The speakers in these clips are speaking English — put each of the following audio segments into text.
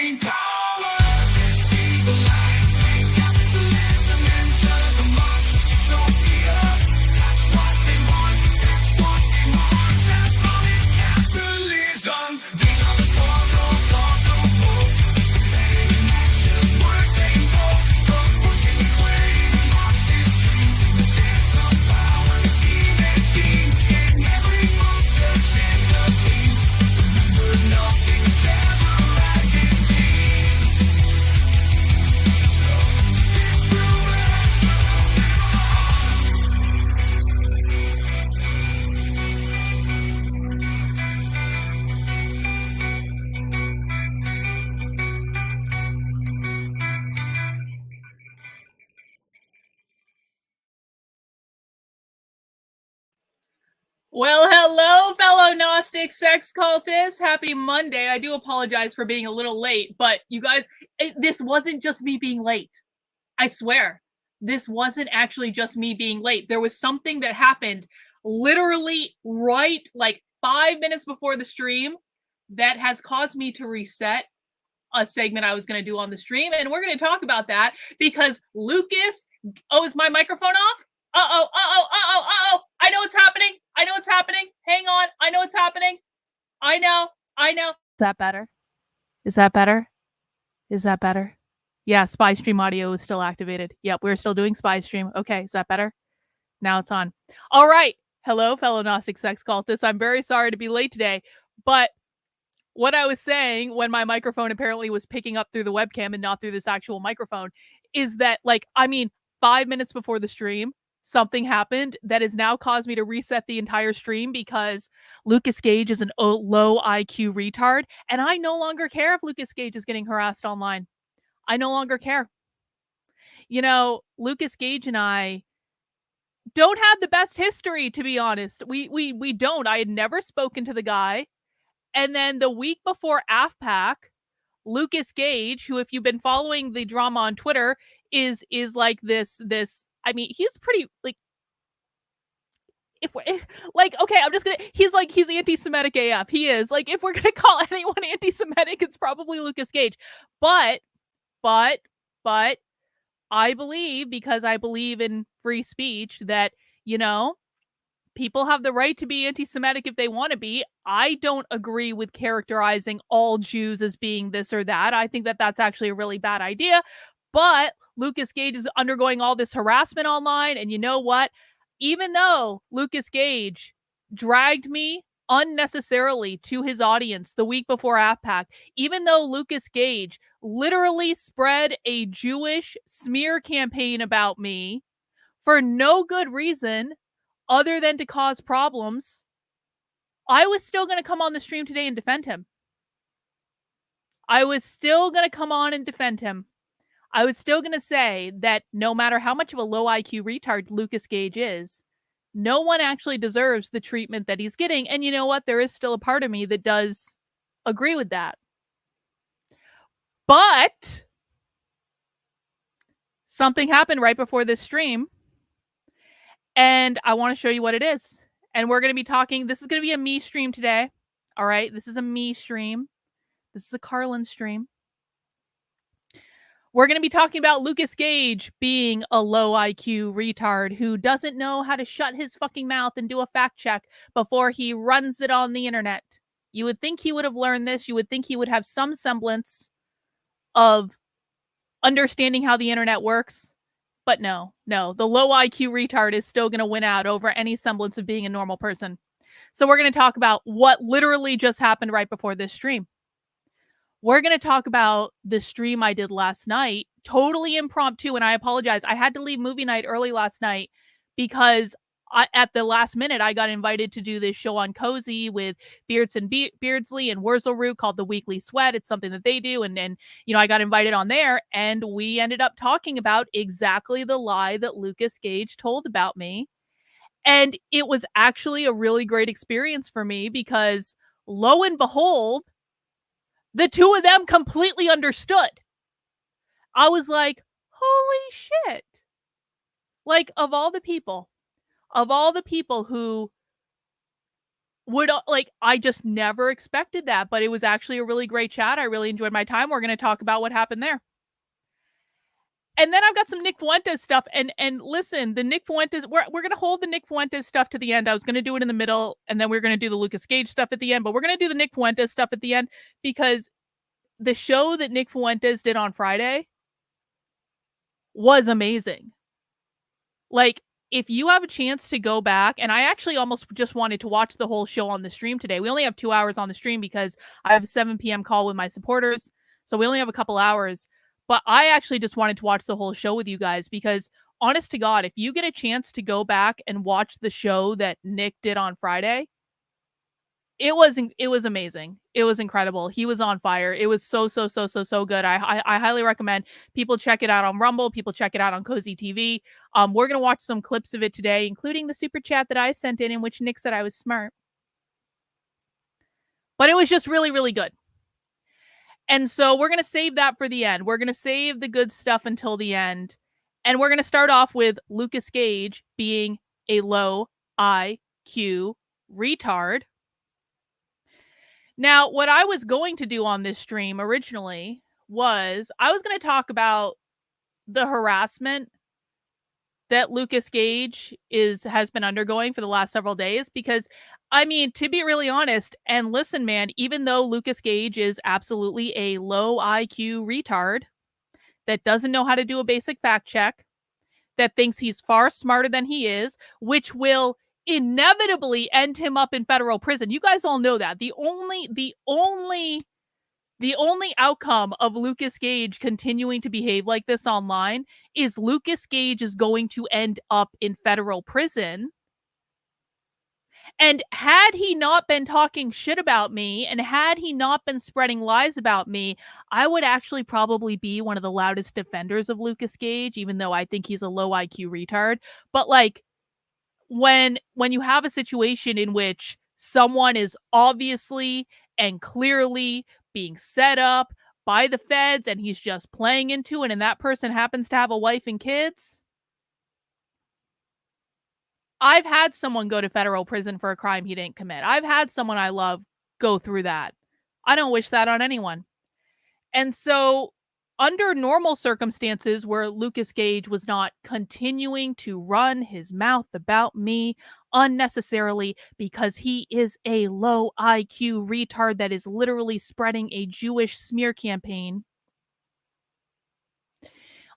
gain power, destabilize, bring capitalism into the monstrous utopia. That's what they want, that's what they want. Abolish capitalism. These are the portals of the woke. Making actions worth saying for pushing away the Marxist dreams in the depths of power. Scheme and scheme in every move the agenda leads. Remember, nothing's ever as it seems. So this rumor has Well, hello, fellow Gnostic sex cultists. Happy Monday. I do apologize for being a little late, but you guys, this wasn't just me being late. I swear, this wasn't actually just me being late. There was something that happened literally right like 5 minutes before the stream that has caused me to reset a segment I was going to do on the stream. And we're going to talk about that because Lucas, is my microphone off? I know what's happening. Hang on. I know what's happening. I know. Is that better? Yeah, Spy Stream audio is still activated. Yep, we're still doing Spy Stream. Okay, is that better? Now it's on. All right. Hello, fellow Gnostic sex cultists. I'm very sorry to be late today, but what I was saying when my microphone apparently was picking up through the webcam and not through this actual microphone is that, 5 minutes before the stream, something happened that has now caused me to reset the entire stream because Lucas Gage is an low IQ retard, and I no longer care if Lucas Gage is getting harassed online. I no longer care. You know, Lucas Gage and I don't have the best history, to be honest. We don't. I had never spoken to the guy. And then the week before AFPAC, Lucas Gage, who, if you've been following the drama on Twitter, is like this. I mean, he's pretty he's anti-Semitic AF. He is if we're gonna call anyone anti-Semitic, it's probably Lucas Gage. But I believe, because I believe in free speech, that people have the right to be anti-Semitic if they want to be. I don't agree with characterizing all Jews as being this or that. I think that that's actually a really bad idea. But Lucas Gage is undergoing all this harassment online. And you know what? Even though Lucas Gage dragged me unnecessarily to his audience the week before AFPAC, even though Lucas Gage literally spread a Jewish smear campaign about me for no good reason other than to cause problems, I was still going to come on the stream today and defend him. I was still going to come on and defend him. I was still going to say that no matter how much of a low IQ retard Lucas Gage is, no one actually deserves the treatment that he's getting. And you know what? There is still a part of me that does agree with that. But something happened right before this stream, and I want to show you what it is. And we're going to be talking. This is going to be a me stream today. All right. This is a me stream. This is a Karlyn stream. We're going to be talking about Lucas Gage being a low IQ retard who doesn't know how to shut his fucking mouth and do a fact check before he runs it on the internet. You would think he would have learned this. You would think he would have some semblance of understanding how the internet works. But no. The low IQ retard is still going to win out over any semblance of being a normal person. So we're going to talk about what literally just happened right before this stream. We're going to talk about the stream I did last night, totally impromptu, and I apologize. I had to leave movie night early last night because at the last minute, I got invited to do this show on Cozy with Beardsley and Wurzelroot called The Weekly Sweat. It's something that they do, and I got invited on there, and we ended up talking about exactly the lie that Lucas Gage told about me. And it was actually a really great experience for me because, lo and behold, the two of them completely understood. I was like, holy shit. Of all the people who I just never expected that, but it was actually a really great chat. I really enjoyed my time. We're going to talk about what happened there. And then I've got some Nick Fuentes stuff. And listen, the Nick Fuentes, we're gonna hold the Nick Fuentes stuff to the end. I was gonna do it in the middle, and then we're gonna do the Lucas Gage stuff at the end, but we're gonna do the Nick Fuentes stuff at the end because the show that Nick Fuentes did on Friday was amazing. Like, if you have a chance to go back, and I actually almost just wanted to watch the whole show on the stream today. We only have 2 hours on the stream because I have a 7 p.m. call with my supporters. So we only have a couple hours. But I actually just wanted to watch the whole show with you guys because, honest to God, if you get a chance to go back and watch the show that Nick did on Friday, it was amazing. It was incredible. He was on fire. It was so good. I highly recommend people check it out on Rumble. People check it out on Cozy TV. We're gonna watch some clips of it today, including the super chat that I sent in which Nick said I was smart. But it was just really good. And so we're gonna save that for the end. We're gonna save the good stuff until the end, and we're gonna start off with Lucas Gage being a low IQ retard. Now, what I was going to do on this stream originally was I was going to talk about the harassment that Lucas Gage has been undergoing for the last several days because, I mean, to be really honest, and listen, man, even though Lucas Gage is absolutely a low IQ retard that doesn't know how to do a basic fact check, that thinks he's far smarter than he is, which will inevitably end him up in federal prison. You guys all know that. The only outcome of Lucas Gage continuing to behave like this online is Lucas Gage is going to end up in federal prison. And had he not been talking shit about me, and had he not been spreading lies about me, I would actually probably be one of the loudest defenders of Lucas Gage, even though I think he's a low IQ retard. But like, when you have a situation in which someone is obviously and clearly being set up by the feds and he's just playing into it, and that person happens to have a wife and kids. I've had someone go to federal prison for a crime he didn't commit. I've had someone I love go through that. I don't wish that on anyone. And so, under normal circumstances where Lucas Gage was not continuing to run his mouth about me unnecessarily because he is a low IQ retard that is literally spreading a Jewish smear campaign,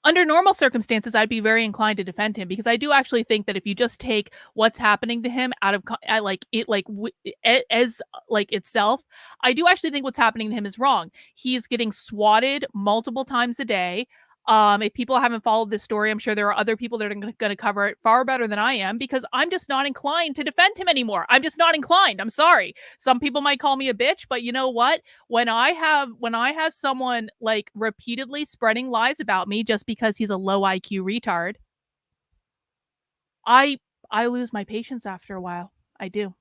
under normal circumstances, I'd be very inclined to defend him because I do actually think that if you just take what's happening to him out of as itself, I do actually think what's happening to him is wrong. He's getting swatted multiple times a day. If people haven't followed this story, I'm sure there are other people that are going to cover it far better than I am because I'm just not inclined to defend him anymore. I'm just not inclined. I'm sorry. Some people might call me a bitch, but you know what? When I have someone like repeatedly spreading lies about me just because he's a low IQ retard, I lose my patience after a while. I do.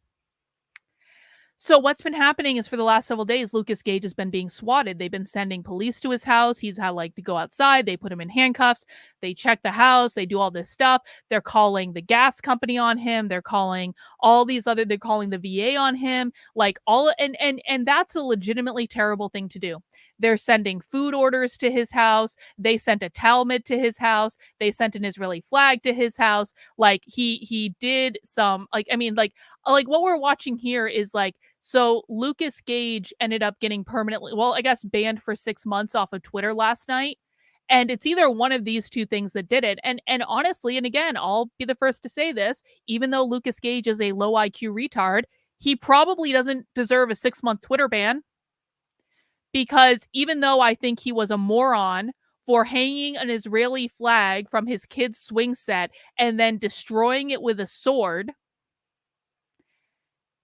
So what's been happening is for the last several days, Lucas Gage has been being swatted. They've been sending police to his house. He's had to go outside. They put him in handcuffs. They check the house. They do all this stuff. They're calling the gas company on him. They're calling they're calling the VA on him. And that's a legitimately terrible thing to do. They're sending food orders to his house. They sent a Talmud to his house. They sent an Israeli flag to his house. He did some what we're watching here is so Lucas Gage ended up getting permanently, I guess, banned for 6 months off of Twitter last night. And it's either one of these two things that did it. And honestly, and again, I'll be the first to say this, even though Lucas Gage is a low IQ retard, he probably doesn't deserve a 6-month Twitter ban. Because even though I think he was a moron for hanging an Israeli flag from his kid's swing set and then destroying it with a sword,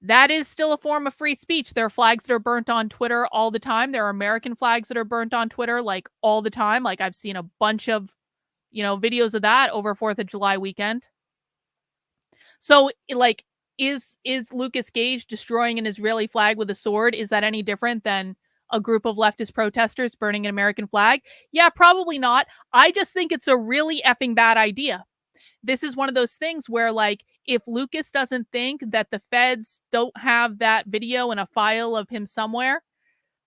that is still a form of free speech. There are flags that are burnt on Twitter all the time. There are American flags that are burnt on Twitter all the time. I've seen a bunch of, videos of that over 4th of July weekend. So is Lucas Gage destroying an Israeli flag with a sword? Is that any different than a group of leftist protesters burning an American flag? Yeah, probably not. I just think it's a really effing bad idea. this is one of those things where, like, if Lucas doesn't think that the feds don't have that video in a file of him somewhere,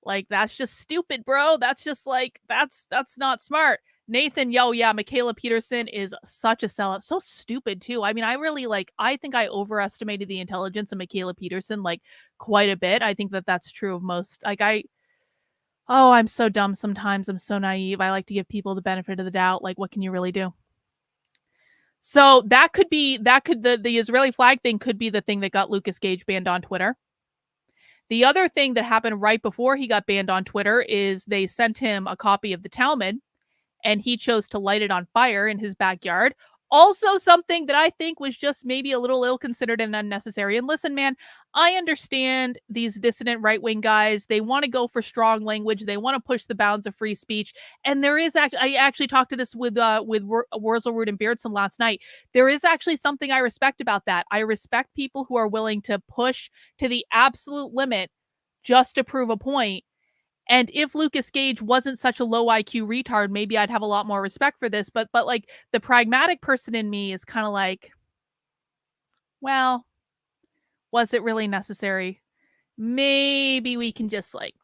like, that's just stupid, bro. That's just like, that's not smart. Nathan, yo, yeah, Michaela Peterson is such a sellout. So stupid, too. I mean, I think I overestimated the intelligence of Michaela Peterson, like, quite a bit. I think that that's true of most. Like, oh, I'm so dumb sometimes. I'm so naive. I like to give people the benefit of the doubt. Like, what can you really do? So the Israeli flag thing could be the thing that got Lucas Gage banned on Twitter. The other thing that happened right before he got banned on Twitter is they sent him a copy of the Talmud, and he chose to light it on fire in his backyard. Also something that I think was just maybe a little ill-considered and unnecessary. And listen, man, I understand these dissident right-wing guys. They want to go for strong language. They want to push the bounds of free speech. And there is I actually talked to this with Wurzelroot and Beardson last night. There is actually something I respect about that. I respect people who are willing to push to the absolute limit just to prove a point. And if Lucas Gage wasn't such a low IQ retard, maybe I'd have a lot more respect for this. But like, the pragmatic person in me is kind of like, well, was it really necessary? Maybe we can just like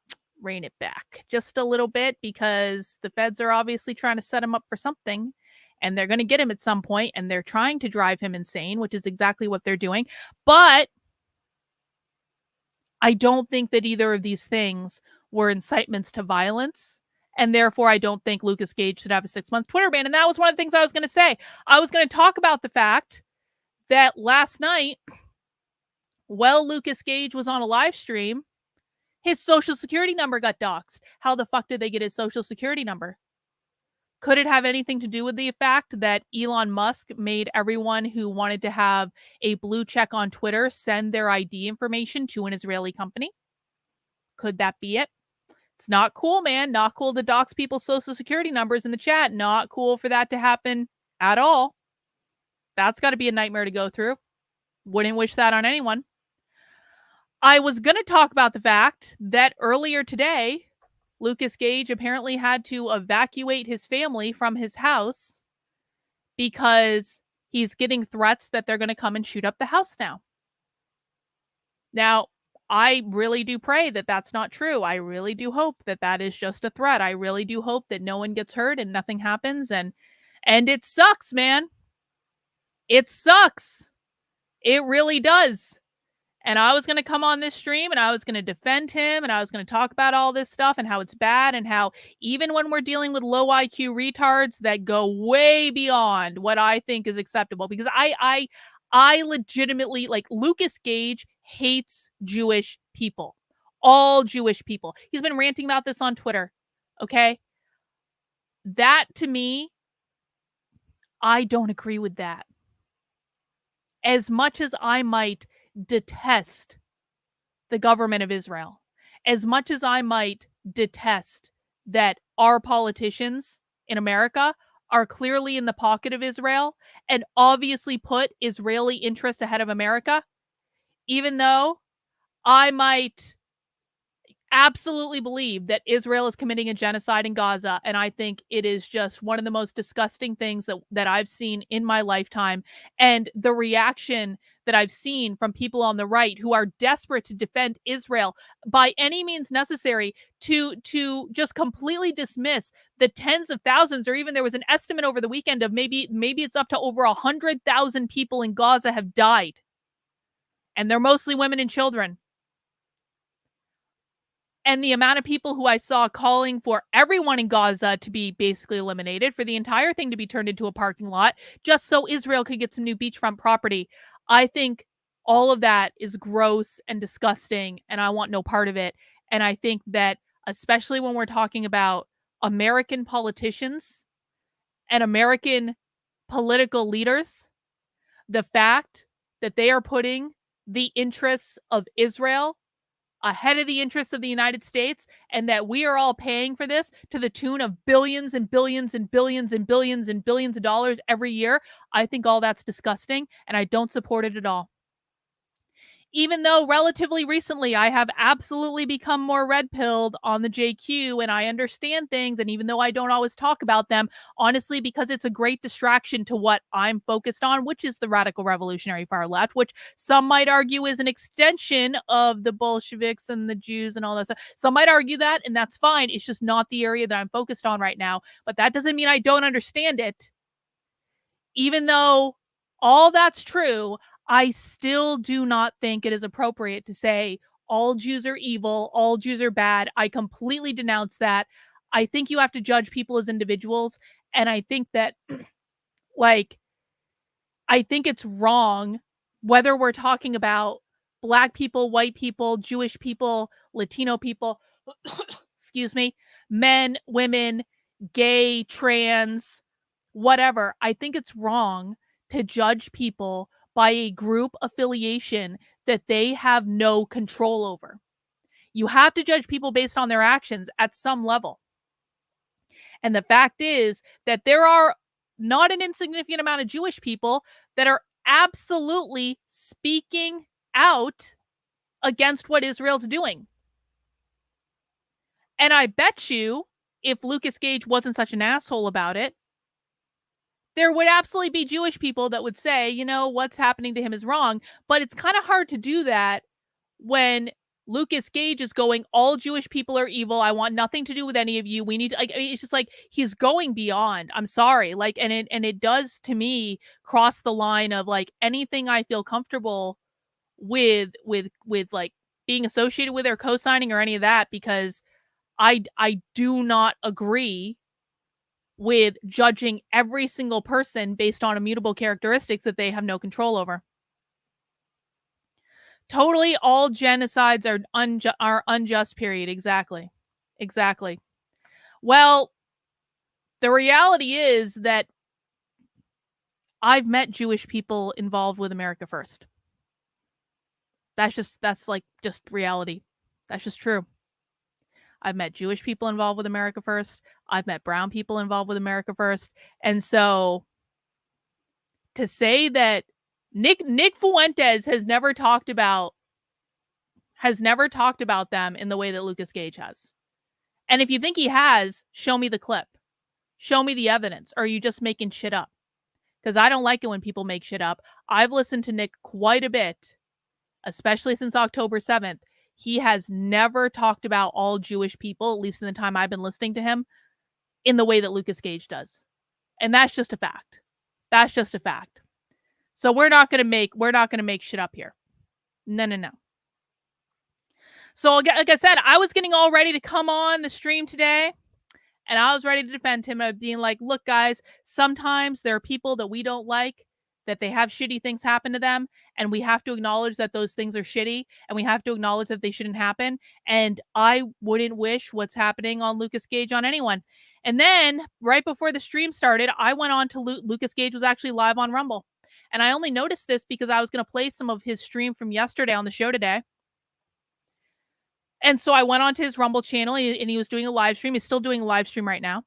rein it back just a little bit, because the feds are obviously trying to set him up for something, and they're going to get him at some point, and they're trying to drive him insane, which is exactly what they're doing. But I don't think that either of these things were incitements to violence. And therefore, I don't think Lucas Gage should have a 6-month Twitter ban. And that was one of the things I was going to say. I was going to talk about the fact that last night, while Lucas Gage was on a live stream, his social security number got doxxed. How the fuck did they get his social security number? Could it have anything to do with the fact that Elon Musk made everyone who wanted to have a blue check on Twitter send their ID information to an Israeli company? Could that be it? It's not cool, man. Not cool to dox people's social security numbers in the chat. Not cool for that to happen at all. That's got to be a nightmare to go through. Wouldn't wish that on anyone. I was going to talk about the fact that earlier today, Lucas Gage apparently had to evacuate his family from his house because he's getting threats that they're going to come and shoot up the house now. Now, I really do pray that that's not true. I really do hope that that is just a threat. I really do hope that no one gets hurt and nothing happens. And it sucks, man. It sucks. It really does. And I was going to come on this stream and I was going to defend him and I was going to talk about all this stuff and how it's bad and how even when we're dealing with low IQ retards that go way beyond what I think is acceptable, because I legitimately, like, Lucas Gage hates Jewish people. All Jewish people. He's been ranting about this on Twitter. Okay? That, to me, I don't agree with that. As much as I might detest the government of Israel, as much as I might detest that our politicians in America are clearly in the pocket of Israel and obviously put Israeli interests ahead of America, even though I might absolutely believe that Israel is committing a genocide in Gaza, and I think it is just one of the most disgusting things that I've seen in my lifetime. And the reaction that I've seen from people on the right who are desperate to defend Israel by any means necessary, to just completely dismiss the tens of thousands, or even there was an estimate over the weekend of maybe it's up to over 100,000 people in Gaza have died. And they're mostly women and children. And the amount of people who I saw calling for everyone in Gaza to be basically eliminated, for the entire thing to be turned into a parking lot, just so Israel could get some new beachfront property. I think all of that is gross and disgusting, and I want no part of it. And I think that, especially when we're talking about American politicians and American political leaders, the fact that they are putting the interests of Israel ahead of the interests of the United States, and that we are all paying for this to the tune of billions and billions and billions and billions and billions of dollars every year, I think all that's disgusting, and I don't support it at all. Even though relatively recently I have absolutely become more red-pilled on the JQ and I understand things, and even though I don't always talk about them, honestly, because it's a great distraction to what I'm focused on, which is the radical revolutionary far left, which some might argue is an extension of the Bolsheviks and the Jews and all that stuff. Some might argue that, and that's fine. It's just not the area that I'm focused on right now. But that doesn't mean I don't understand it. Even though all that's true, I still do not think it is appropriate to say all Jews are evil, all Jews are bad. I completely denounce that. I think you have to judge people as individuals. And I think that, like, I think it's wrong whether we're talking about Black people, white people, Jewish people, Latino people, excuse me, men, women, gay, trans, whatever. I think it's wrong to judge people by a group affiliation that they have no control over. You have to judge people based on their actions at some level. And the fact is that there are not an insignificant amount of Jewish people that are absolutely speaking out against what Israel's doing. And I bet you, if Lucas Gage wasn't such an asshole about it, there would absolutely be Jewish people that would say, you know, what's happening to him is wrong. But it's kind of hard to do that when Lucas Gage is going, all Jewish people are evil. I want nothing to do with any of you. We need to, like, it's just like he's going beyond. I'm sorry. Like, and it does to me cross the line of like anything I feel comfortable with like being associated with or co-signing or any of that, because I do not agree with judging every single person based on immutable characteristics that they have no control over. Totally all genocides are unjust, period. Exactly. Well, the reality is that I've met Jewish people involved with America First. That's like just reality. That's just true. I've met Jewish people involved with America First. I've met brown people involved with America First. And so to say that Nick Fuentes has never talked about them in the way that Lucas Gage has. And if you think he has, show me the clip. Show me the evidence. Or are you just making shit up? Because I don't like it when people make shit up. I've listened to Nick quite a bit, especially since October 7th. He has never talked about all Jewish people, at least in the time I've been listening to him, in the way that Lucas Gage does. And that's just a fact. That's just a fact. So we're not gonna make shit up here. No. So like I said, I was getting all ready to come on the stream today, and I was ready to defend him by being like, look, guys, sometimes there are people that we don't like, that they have shitty things happen to them, and we have to acknowledge that those things are shitty, and we have to acknowledge that they shouldn't happen. And I wouldn't wish what's happening on Lucas Gage on anyone. And then right before the stream started, I went on to Lucas Gage was actually live on Rumble. And I only noticed this because I was going to play some of his stream from yesterday on the show today. And so I went onto his Rumble channel, and he was doing a live stream. He's still doing a live stream right now.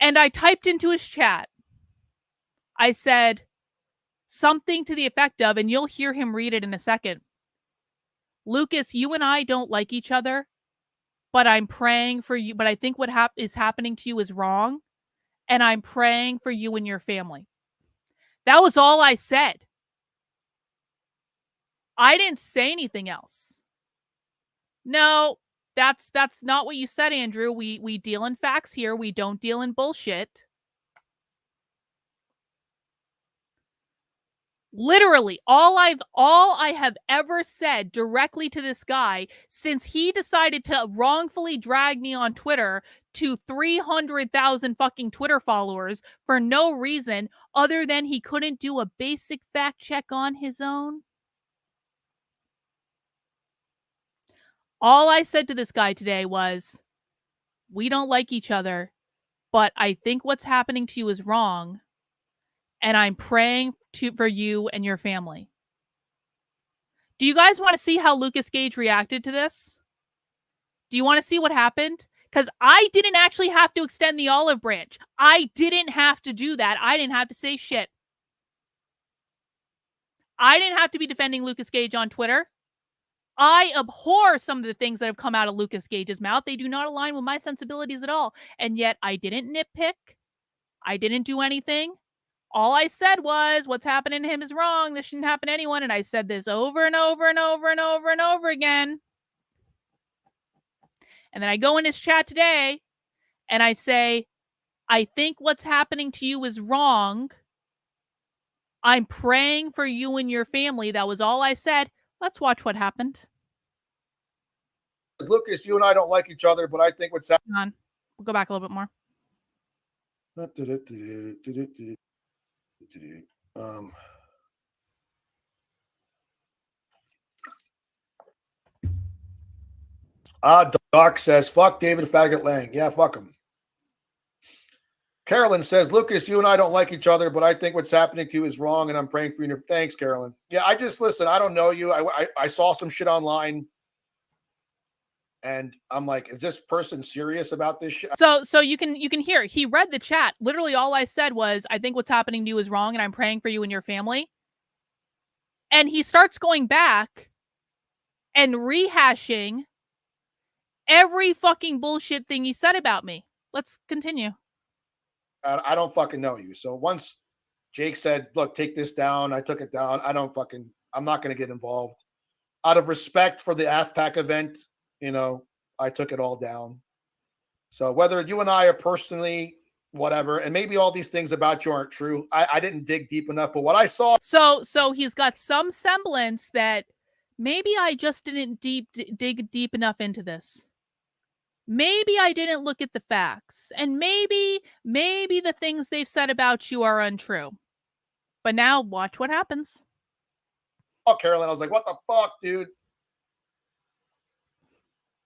And I typed into his chat. I said something to the effect of, and you'll hear him read it in a second. Lucas, you and I don't like each other, but I'm praying for you. But I think what is happening to you is wrong. And I'm praying for you and your family. That was all I said. I didn't say anything else. No, that's not what you said, Andrew. We deal in facts here. We don't deal in bullshit. Literally, all I have ever said directly to this guy since he decided to wrongfully drag me on Twitter to 300,000 fucking Twitter followers for no reason other than he couldn't do a basic fact check on his own. All I said to this guy today was, we don't like each other, but I think what's happening to you is wrong, and I'm praying for you and your family. Do you guys want to see how Lucas Gage reacted to this? Do you want to see what happened? Because I didn't actually have to extend the olive branch. I didn't have to do that. I didn't have to say shit. I didn't have to be defending Lucas Gage on Twitter. I abhor some of the things that have come out of Lucas Gage's mouth. They do not align with my sensibilities at all. And yet I didn't nitpick. I didn't do anything. All I said was, what's happening to him is wrong. This shouldn't happen to anyone. And I said this over and over and over and over and over again. And then I go in his chat today and I say, I think what's happening to you is wrong. I'm praying for you and your family. That was all I said. Let's watch what happened. Lucas, you and I don't like each other, but I think what's happening. Hang on. We'll go back a little bit more. Doc says, fuck David Faggot Lang. Yeah, fuck him. Karlyn says, Lucas, you and I don't like each other, but I think what's happening to you is wrong, and I'm praying for you. Thanks, Karlyn. Yeah, I just, listen, I don't know you. I saw some shit online, and I'm like, is this person serious about this shit? So you can hear, he read the chat. Literally all I said was, I think what's happening to you is wrong, and I'm praying for you and your family. And he starts going back and rehashing every fucking bullshit thing he said about me. Let's continue. I don't fucking know you. So once Jake said, look, take this down, I took it down. I'm not going to get involved. Out of respect for the AFPAC event, I took it all down. So whether you and I are personally, whatever, and maybe all these things about you aren't true, I didn't dig deep enough, but what I saw. So he's got some semblance that maybe I just didn't dig deep enough into this. Maybe I didn't look at the facts, and maybe the things they've said about you are untrue. But now watch what happens. Oh, Karlyn, I was like, what the fuck, dude?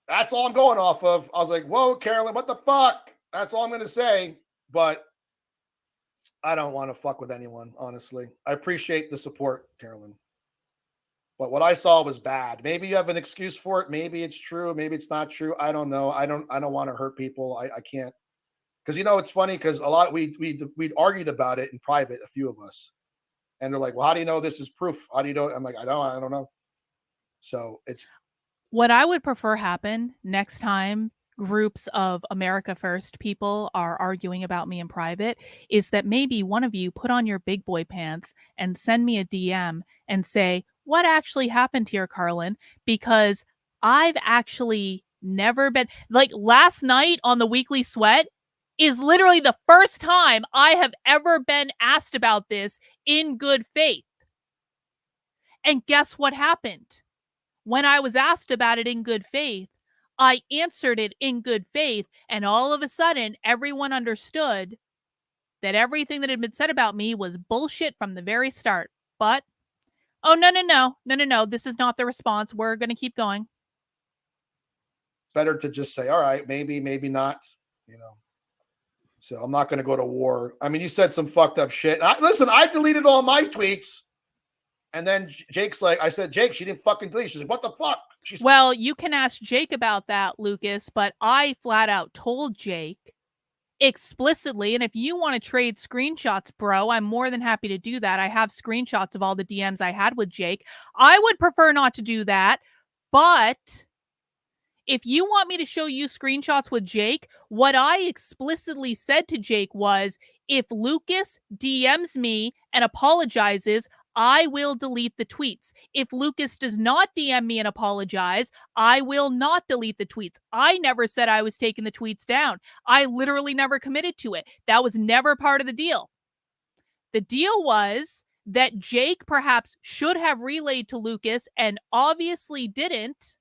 That's all I'm going off of. I was like, whoa, Karlyn, what the fuck? That's all I'm going to say. But I don't want to fuck with anyone, honestly. I appreciate the support, Karlyn. But what I saw was bad. Maybe you have an excuse for it. Maybe it's true. Maybe it's not true. I don't know. I don't want to hurt people. I can't. Because, it's funny because a lot, we'd argued about it in private, a few of us. And they're like, well, how do you know this is proof? How do you know? I'm like, I don't know. So it's. What I would prefer happen next time groups of America First people are arguing about me in private is that maybe one of you put on your big boy pants and send me a DM and say, what actually happened here, Karlyn? Because I've actually never been, like, last night on the Weekly Sweat is literally the first time I have ever been asked about this in good faith. And guess what happened? When I was asked about it in good faith, I answered it in good faith, and all of a sudden, everyone understood that everything that had been said about me was bullshit from the very start. But, oh, no, this is not the response. We're going to keep going. Better to just say, all right, maybe not, So I'm not going to go to war. I mean, you said some fucked up shit. Listen, I deleted all my tweets. And then Jake's like, I said, Jake, she didn't fucking delete. She's like, what the fuck? Well, you can ask Jake about that, Lucas, but I flat out told Jake explicitly, and if you want to trade screenshots, bro, I'm more than happy to do that. I have screenshots of all the DMs I had with Jake. I would prefer not to do that, but if you want me to show you screenshots with Jake, what I explicitly said to Jake was, if Lucas DMs me and apologizes, I will delete the tweets. If Lucas does not DM me and apologize, I will not delete the tweets. I never said I was taking the tweets down. I literally never committed to it. That was never part of the deal. The deal was that Jake perhaps should have relayed to Lucas and obviously didn't,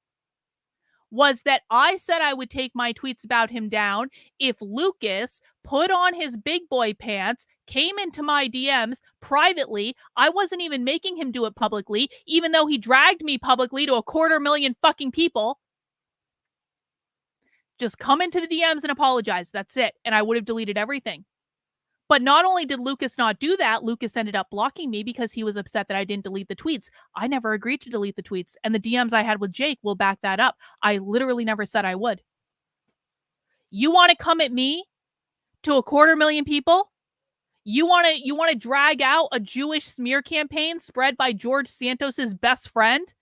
was that I said I would take my tweets about him down if Lucas put on his big boy pants, came into my DMs privately. I wasn't even making him do it publicly, even though he dragged me publicly to 250,000 fucking people. Just come into the DMs and apologize. That's it. And I would have deleted everything. But not only did Lucas not do that, Lucas ended up blocking me because he was upset that I didn't delete the tweets. I never agreed to delete the tweets. And the DMs I had with Jake will back that up. I literally never said I would. You want to come at me to 250,000 people? You want to drag out a Jewish smear campaign spread by George Santos's best friend?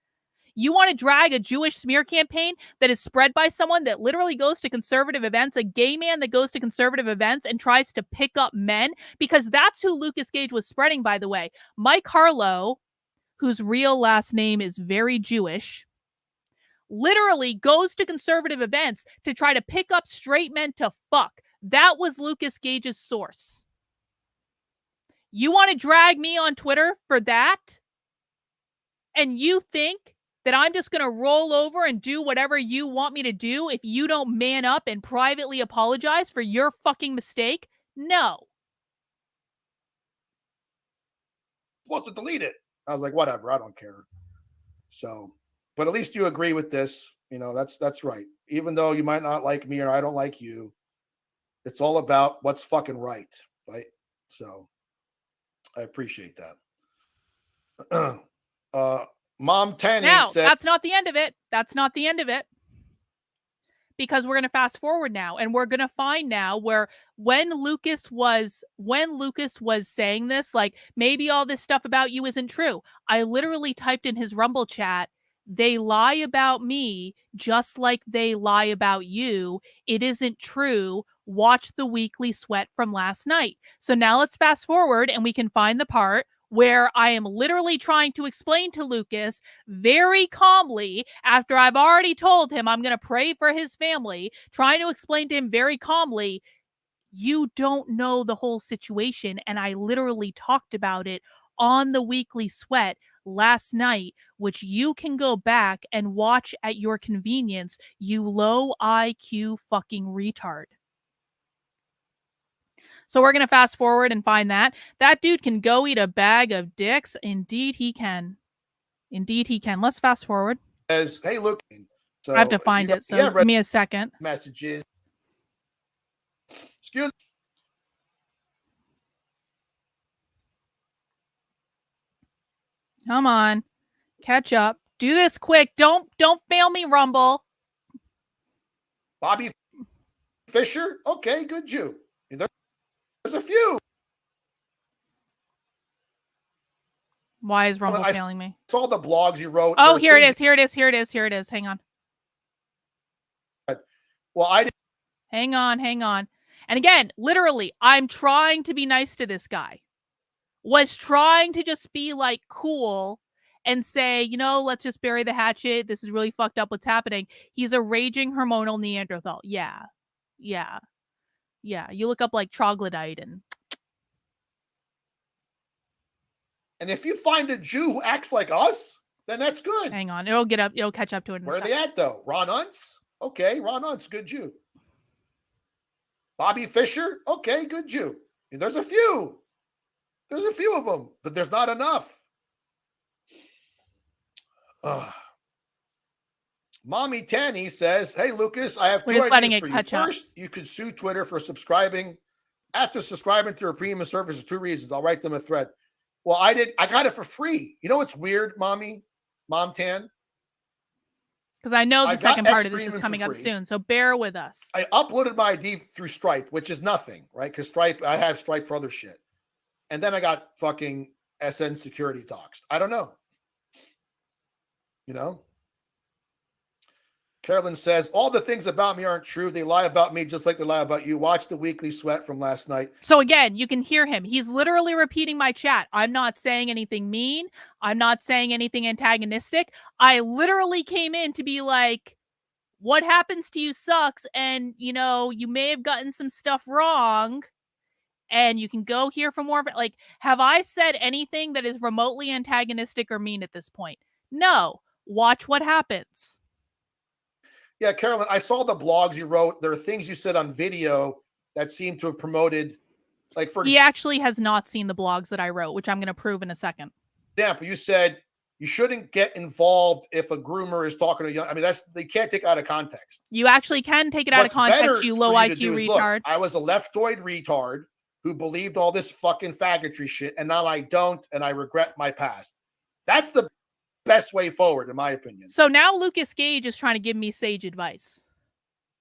You want to drag a Jewish smear campaign that is spread by someone that literally goes to conservative events, a gay man that goes to conservative events and tries to pick up men? Because that's who Lucas Gage was spreading, by the way. Mike Harlow, whose real last name is very Jewish, literally goes to conservative events to try to pick up straight men to fuck. That was Lucas Gage's source. You want to drag me on Twitter for that? And you think that I'm just going to roll over and do whatever you want me to do if you don't man up and privately apologize for your fucking mistake? No. Supposed to delete it. I was like, whatever, I don't care. So, but at least you agree with this. You know, that's right. Even though you might not like me or I don't like you, it's all about what's fucking right, So, I appreciate that. Mom Tanny said, that's not the end of it. That's not the end of it. Because we're going to fast forward now, and we're going to find now where when Lucas was saying this, like, maybe all this stuff about you isn't true. I literally typed in his Rumble chat, they lie about me just like they lie about you. It isn't true. Watch the weekly sweat from last night. So now let's fast forward and we can find the part where I am literally trying to explain to Lucas very calmly, after I've already told him I'm going to pray for his family, trying to explain to him very calmly, you don't know the whole situation. And I literally talked about it on the weekly sweat last night, which you can go back and watch at your convenience, you low IQ fucking retard. So we're going to fast forward and find that. That dude can go eat a bag of dicks. Indeed he can. Indeed he can. Let's fast forward. Says, hey, look. So I have to find it, so give me a second. Messages. Excuse me. Come on. Catch up. Do this quick. Don't fail me, Rumble. Bobby Fischer? Okay, good Jew. There's a few. Why is Rumble failing me? I saw the blogs you wrote. Oh, here it is. Here it is. Here it is. Here it is. Hang on. Well, I didn't. Hang on. Hang on. And again, literally, I'm trying to be nice to this guy. Was trying to just be like cool and say, you know, let's just bury the hatchet. This is really fucked up what's happening. He's a raging hormonal Neanderthal. Yeah. Yeah. Yeah. You look up like troglodyte and if you find a Jew who acts like us, then that's good. Hang on. It'll catch up to it. Where are they at though? Ron Unz? Okay, Ron Unz, good Jew. Bobby Fischer? Okay, good Jew. There's a few. There's a few of them, but there's not enough. Mommy Tanny says, hey, Lucas, I have two ideas for you. First, you could sue Twitter for subscribing. After subscribing to a premium service for 2 reasons, I'll write them a thread. Well, I got it for free. You know what's weird, Mom Tan? Because I know the second part of this is coming up soon, so bear with us. I uploaded my ID through Stripe, which is nothing, right? Because I have Stripe for other shit. And then I got fucking SN security doxed. I don't know. You know? Karlyn says, all the things about me aren't true. They lie about me just like they lie about you. Watch the weekly sweat from last night. So again, you can hear him. He's literally repeating my chat. I'm not saying anything mean. I'm not saying anything antagonistic. I literally came in to be like, what happens to you sucks. And, you know, you may have gotten some stuff wrong. And you can go here for more of it. Like, have I said anything that is remotely antagonistic or mean at this point? No. Watch what happens. Yeah, Karlyn, I saw the blogs you wrote. There are things you said on video that seem to have promoted, like for he actually has not seen the blogs that I wrote, which I'm going to prove in a second. Example, you said you shouldn't get involved if a groomer is talking to young. I mean, they can't take it out of context. You actually can take it out of context, you low IQ retard. Look, I was a leftoid retard who believed all this fucking faggotry shit, and now I don't, and I regret my past. That's the best way forward, in my opinion. So now Lucas Gage is trying to give me sage advice.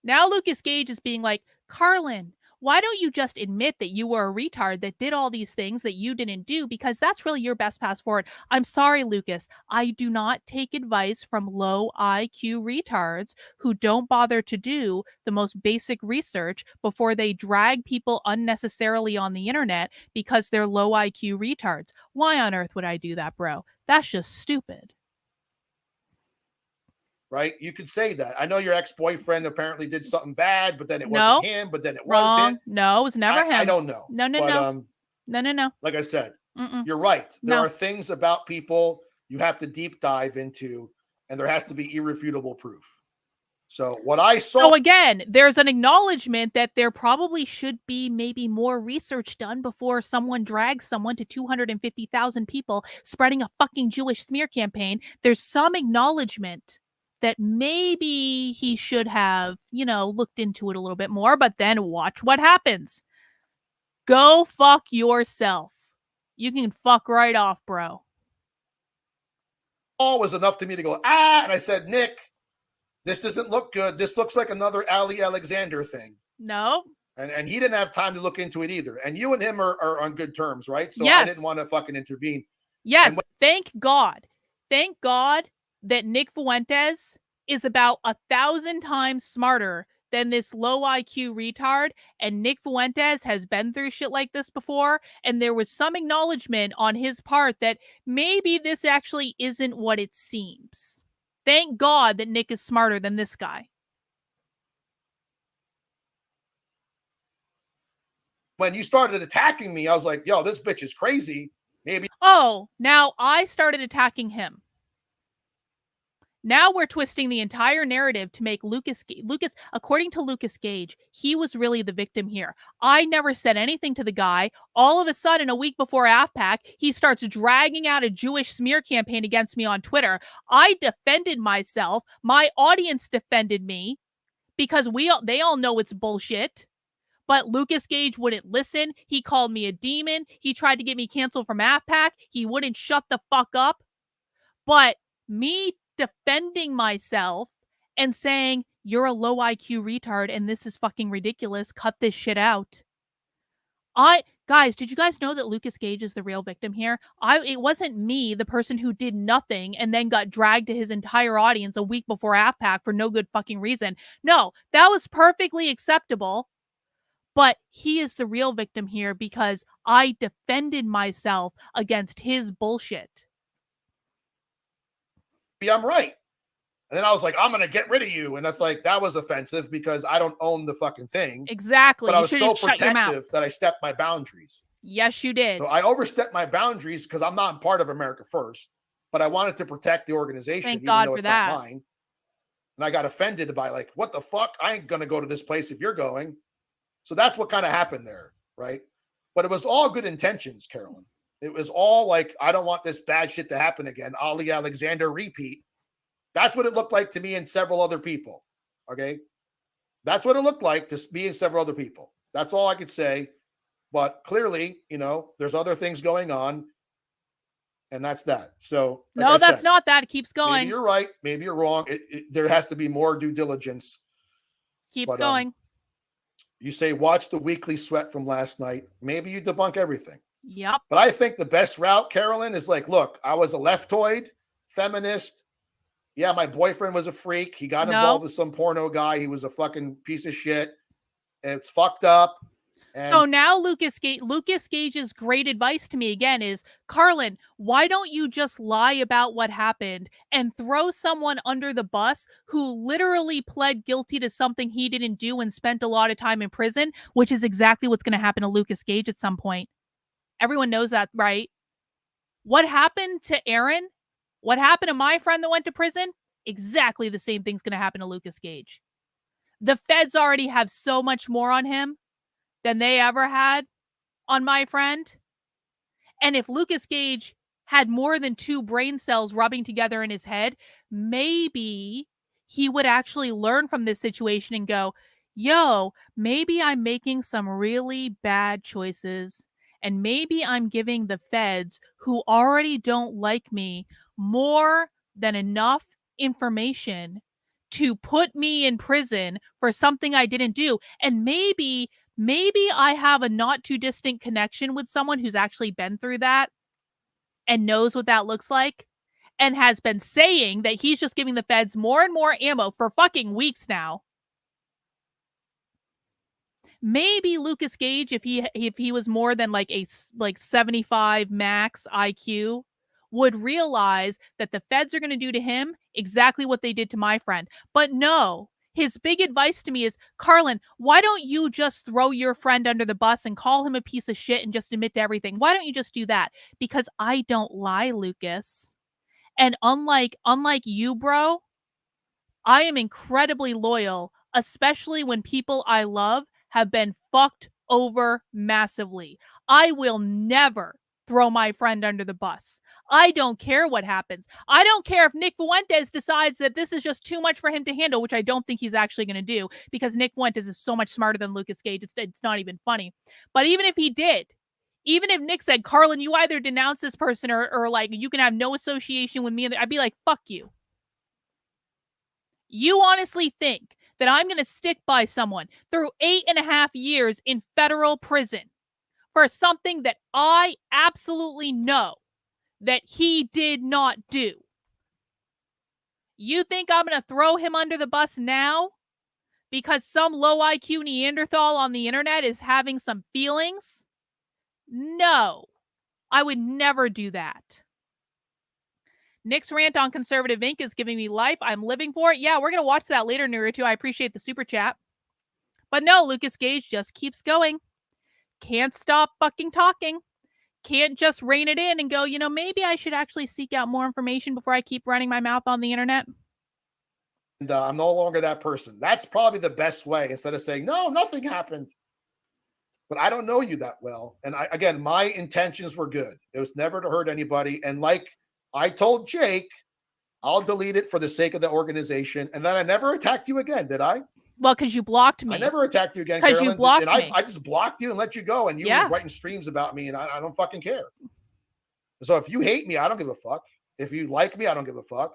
Now Lucas Gage is being like, Karlyn, why don't you just admit that you were a retard that did all these things that you didn't do? Because that's really your best path forward. I'm sorry, Lucas. I do not take advice from low IQ retards who don't bother to do the most basic research before they drag people unnecessarily on the internet because they're low IQ retards. Why on earth would I do that, bro? That's just stupid. Right? You could say that. I know your ex-boyfriend apparently did something bad, but then it No. wasn't him, but then it was Wrong. him. No, it was never him. I don't know. No. No. Like I said, Mm-mm. you're right. There No. are things about people you have to deep dive into, and there has to be irrefutable proof. So what I saw. So again, there's an acknowledgement that there probably should be maybe more research done before someone drags someone to 250,000 people spreading a fucking Jewish smear campaign. There's some acknowledgement that maybe he should have, looked into it a little bit more, but then watch what happens. Go fuck yourself. You can fuck right off, bro. All was enough to me to go, and I said, Nick, this doesn't look good. This looks like another Ali Alexander thing. No. And he didn't have time to look into it either. And you and him are on good terms, right? So yes. I didn't want to fucking intervene. Yes. Thank God. Thank God that Nick Fuentes is about 1,000 times smarter than this low IQ retard. And Nick Fuentes has been through shit like this before. And there was some acknowledgement on his part that maybe this actually isn't what it seems. Thank God that Nick is smarter than this guy. When you started attacking me, I was like, yo, this bitch is crazy. Maybe. Oh, now I started attacking him. Now we're twisting the entire narrative to make Lucas, according to Lucas Gage, he was really the victim here. I never said anything to the guy. All of a sudden, a week before AFPAC, he starts dragging out a Jewish smear campaign against me on Twitter. I defended myself. My audience defended me because they all know it's bullshit. But Lucas Gage wouldn't listen. He called me a demon. He tried to get me canceled from AFPAC. He wouldn't shut the fuck up. But me defending myself and saying, you're a low IQ retard and this is fucking ridiculous. Cut this shit out. Guys, did you guys know that Lucas Gage is the real victim here? It wasn't me, the person who did nothing and then got dragged to his entire audience a week before AFPAC for no good fucking reason. No, that was perfectly acceptable. But he is the real victim here because I defended myself against his bullshit. I'm right. And then I was like, I'm going to get rid of you. And that's like, that was offensive because I don't own the fucking thing. Exactly. But I was so protective that I stepped my boundaries. Yes, you did. So I overstepped my boundaries because I'm not part of America First, but I wanted to protect the organization. Thank God for that. Not mine. And I got offended by like, what the fuck? I ain't going to go to this place if you're going. So that's what kind of happened there, right? But it was all good intentions, Karlyn. It was all like, I don't want this bad shit to happen again. Ali Alexander repeat. That's what it looked like to me and several other people, okay? That's what it looked like to me and several other people. That's all I could say. But clearly, there's other things going on, and that's that. So no, that's not that. It keeps going. Maybe you're right. Maybe you're wrong. There has to be more due diligence. Keeps going. You say, watch the weekly sweat from last night. Maybe you debunk everything. Yep. But I think the best route, Karlyn, is like, look, I was a leftoid, feminist. Yeah, my boyfriend was a freak. He got involved with some porno guy. He was a fucking piece of shit. It's fucked up. And so now Lucas Gage's great advice to me again is, Karlyn, why don't you just lie about what happened and throw someone under the bus who literally pled guilty to something he didn't do and spent a lot of time in prison, which is exactly what's going to happen to Lucas Gage at some point. Everyone knows that, right? What happened to Aaron? What happened to my friend that went to prison? Exactly the same thing's going to happen to Lucas Gage. The feds already have so much more on him than they ever had on my friend. And if Lucas Gage had more than 2 brain cells rubbing together in his head, maybe he would actually learn from this situation and go, yo, maybe I'm making some really bad choices. And maybe I'm giving the feds, who already don't like me, more than enough information to put me in prison for something I didn't do. And maybe maybe I have a not too distant connection with someone who's actually been through that and knows what that looks like and has been saying that he's just giving the feds more and more ammo for fucking weeks now. Maybe Lucas Gage, if he was more than like 75 max IQ, would realize that the feds are going to do to him exactly what they did to my friend. But no, his big advice to me is, Karlyn, why don't you just throw your friend under the bus and call him a piece of shit and just admit to everything? Why don't you just do that? Because I don't lie, Lucas. And unlike you, bro, I am incredibly loyal, especially when people I love have been fucked over massively. I will never throw my friend under the bus. I don't care what happens. I don't care if Nick Fuentes decides that this is just too much for him to handle, which I don't think he's actually going to do, because Nick Fuentes is so much smarter than Lucas Gage. It's not even funny. But even if he did, even if Nick said, Karlyn, you either denounce this person or like you can have no association with me, I'd be like, fuck you. You honestly think that I'm going to stick by someone through 8.5 years in federal prison for something that I absolutely know that he did not do? You think I'm going to throw him under the bus now because some low IQ Neanderthal on the internet is having some feelings? No, I would never do that. Nick's rant on Conservative Inc. is giving me life. I'm living for it. Yeah, we're going to watch that later, Naruto. I appreciate the super chat. But no, Lucas Gage just keeps going. Can't stop fucking talking. Can't just rein it in and go, maybe I should actually seek out more information before I keep running my mouth on the internet. And I'm no longer that person. That's probably the best way, instead of saying, no, nothing happened. But I don't know you that well. And again, my intentions were good. It was never to hurt anybody. And like I told Jake, I'll delete it for the sake of the organization. And then I never attacked you again, did I? Well, because you blocked me. I never attacked you again, because you blocked and me. I just blocked you and let you go. And you were writing streams about me, and I don't fucking care. So if you hate me, I don't give a fuck. If you like me, I don't give a fuck.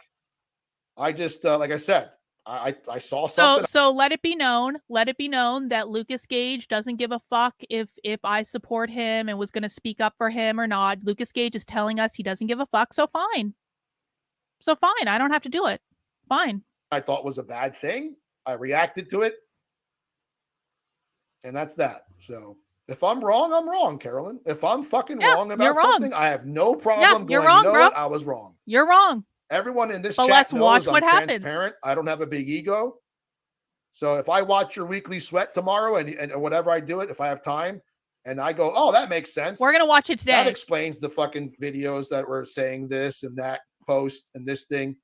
I just, like I said, I saw something. So let it be known that Lucas Gage doesn't give a fuck if I support him and was going to speak up for him or not. Lucas Gage is telling us he doesn't give a fuck. So fine. I don't have to do it. Fine. I thought was a bad thing. I reacted to it. And that's that. So if I'm wrong, I'm wrong, Karlyn. If I'm fucking wrong about something, I have no problem you're going, wrong, you know bro. what? I was wrong. You're wrong. Everyone in this But chat let's knows watch I'm what happens. transparent. I don't have a big ego. So if I watch your weekly sweat tomorrow and whatever I do it, if I have time and I go, oh, that makes sense. We're going to watch it today. That explains the fucking videos that were saying this and that post and this thing.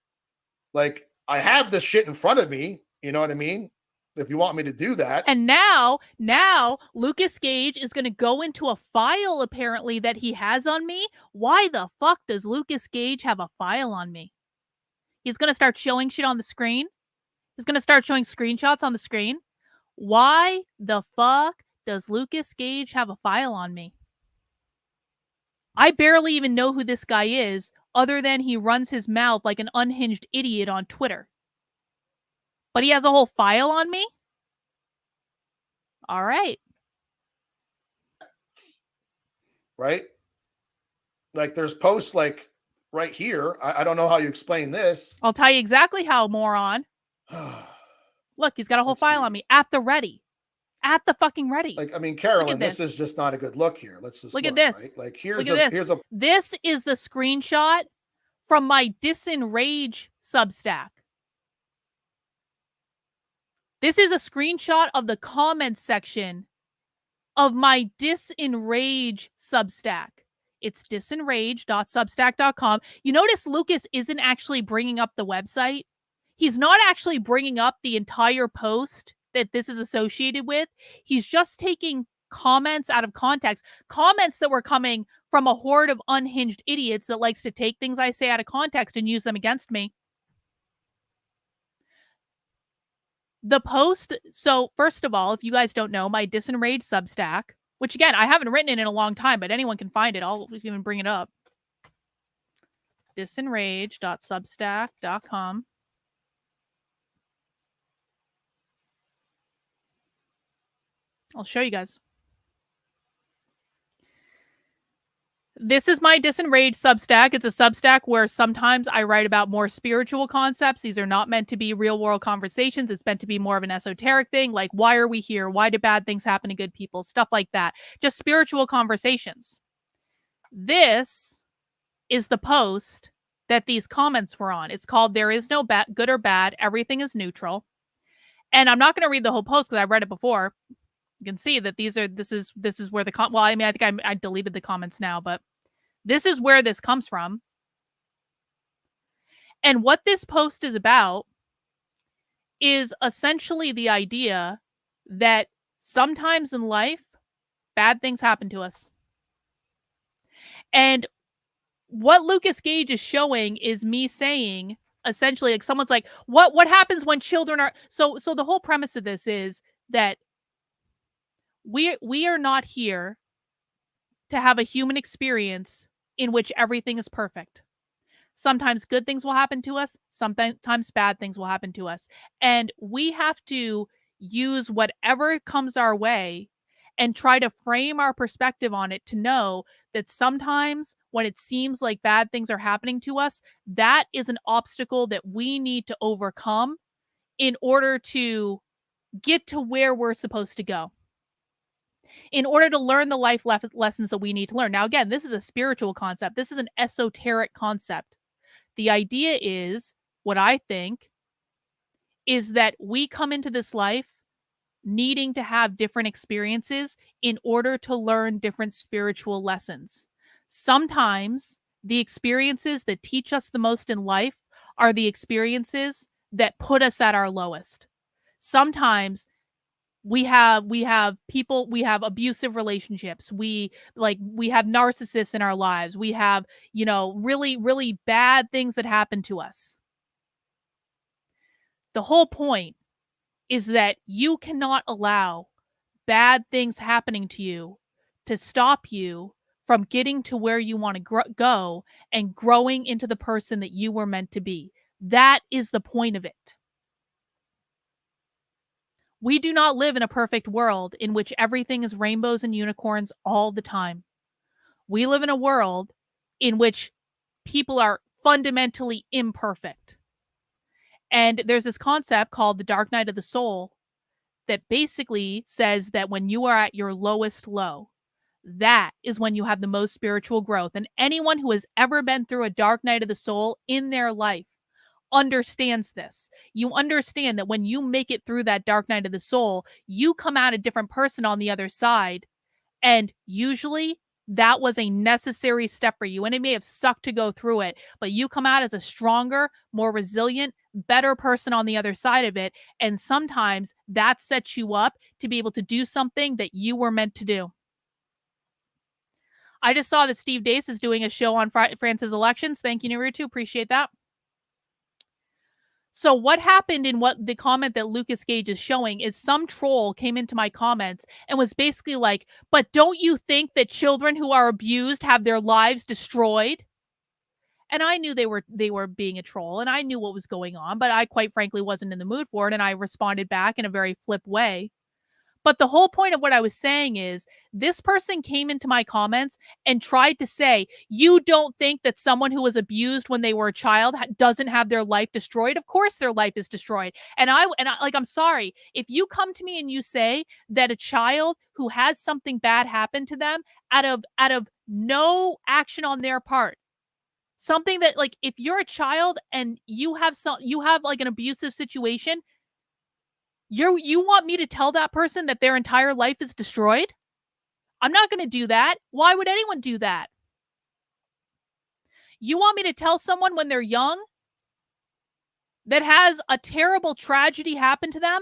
Like, I have this shit in front of me. You know what I mean? If you want me to do that. And now Lucas Gage is going to go into a file apparently that he has on me. Why the fuck does Lucas Gage have a file on me? He's going to start showing shit on the screen. He's going to start showing screenshots on the screen. Why the fuck does Lucas Gage have a file on me? I barely even know who this guy is, other than he runs his mouth like an unhinged idiot on Twitter. But he has a whole file on me? All right. Right? Like, there's posts like right here. I don't know how you explain this. I'll tell you exactly how, moron. Look, he's got a whole file on me at the ready. At the fucking ready. Like, I mean, Karlyn, this is just not a good look here. Let's just look at this. Right? Like, This is the screenshot from my Disenrage Substack. This is a screenshot of the comments section of my Disenrage Substack. It's disenrage.substack.com. You notice Lucas isn't actually bringing up the website. He's not actually bringing up the entire post that this is associated with. He's just taking comments out of context. Comments that were coming from a horde of unhinged idiots that likes to take things I say out of context and use them against me. The post, so first of all, if you guys don't know, my Disenrage Substack, which again, I haven't written it in a long time, but anyone can find it. I'll even bring it up. Disenrage.substack.com. I'll show you guys. This is my Disenraged Substack. It's a Substack where sometimes I write about more spiritual concepts. These are not meant to be real world conversations. It's meant to be more of an esoteric thing, like why are we here? Why do bad things happen to good people? Stuff like that. Just spiritual conversations. This is the post that these comments were on. It's called "There is no good or bad. Everything is neutral." And I'm not going to read the whole post because I read it before. You can see that this is where the well, I mean, I think I deleted the comments now, but this is where this comes from. And what this post is about is essentially the idea that sometimes in life, bad things happen to us. And what Lucas Gage is showing is me saying, essentially, like someone's like, what happens when children are... So the whole premise of this is that we are not here to have a human experience in which everything is perfect. Sometimes good things will happen to us. Sometimes bad things will happen to us. And we have to use whatever comes our way and try to frame our perspective on it to know that sometimes when it seems like bad things are happening to us, that is an obstacle that we need to overcome in order to get to where we're supposed to go, in order to learn the life lessons that we need to learn. Now, again, this is a spiritual concept. This is an esoteric concept. The idea is, what I think, is that we come into this life needing to have different experiences in order to learn different spiritual lessons. Sometimes the experiences that teach us the most in life are the experiences that put us at our lowest. Sometimes we have people, we have abusive relationships, we have narcissists in our lives, we have, really, really bad things that happen to us. The whole point is that you cannot allow bad things happening to you to stop you from getting to where you want to go and growing into the person that you were meant to be. That is the point of it. We do not live in a perfect world in which everything is rainbows and unicorns all the time. We live in a world in which people are fundamentally imperfect. And there's this concept called the dark night of the soul that basically says that when you are at your lowest low, that is when you have the most spiritual growth. And anyone who has ever been through a dark night of the soul in their life understands this. You understand that when you make it through that dark night of the soul, you come out a different person on the other side. And usually that was a necessary step for you. And it may have sucked to go through it, but you come out as a stronger, more resilient, better person on the other side of it. And sometimes that sets you up to be able to do something that you were meant to do. I just saw that Steve Dace is doing a show on France's elections. Thank you, Naruto. Appreciate that. So what happened in what the comment that Lucas Gage is showing is some troll came into my comments and was basically like, but don't you think that children who are abused have their lives destroyed? And I knew they were being a troll and I knew what was going on, but I quite frankly wasn't in the mood for it. And I responded back in a very flip way. But the whole point of what I was saying is this person came into my comments and tried to say, you don't think that someone who was abused when they were a child doesn't have their life destroyed? Of course their life is destroyed. And I'm sorry, if you come to me and you say that a child who has something bad happen to them out of no action on their part, something that, like, if you're a child and you have like an abusive situation, you want me to tell that person that their entire life is destroyed? I'm not going to do that. Why would anyone do that? You want me to tell someone when they're young that has a terrible tragedy happen to them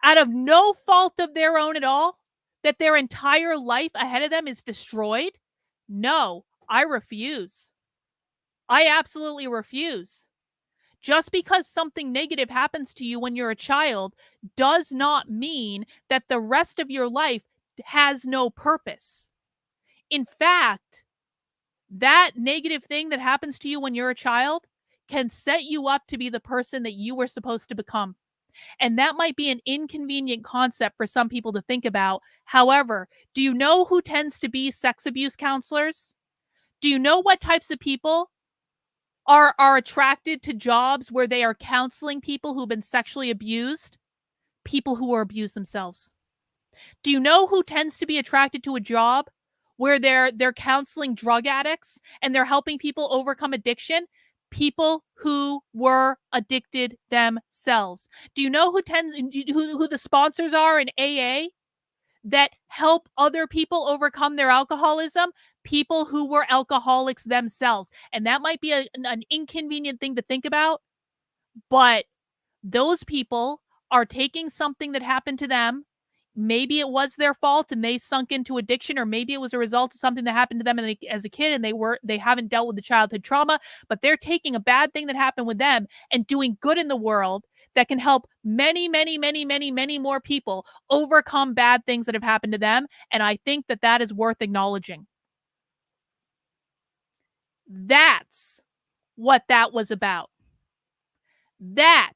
out of no fault of their own at all, that their entire life ahead of them is destroyed? No, I refuse. I absolutely refuse. Just because something negative happens to you when you're a child does not mean that the rest of your life has no purpose. In fact, that negative thing that happens to you when you're a child can set you up to be the person that you were supposed to become. And that might be an inconvenient concept for some people to think about. However, do you know who tends to be sex abuse counselors? Do you know what types of people are attracted to jobs where they are counseling people who've been sexually abused? People who are abused themselves. Do you know who tends to be attracted to a job where they're counseling drug addicts and they're helping people overcome addiction? People who were addicted themselves. Do you know who the sponsors are in AA that help other people overcome their alcoholism? People who were alcoholics themselves. And that might be an inconvenient thing to think about, but those people are taking something that happened to them. Maybe it was their fault and they sunk into addiction, or maybe it was a result of something that happened to them as a kid and they haven't dealt with the childhood trauma, but they're taking a bad thing that happened with them and doing good in the world that can help many, many, many, many, many more people overcome bad things that have happened to them. And I think that that is worth acknowledging. That's what that was about. That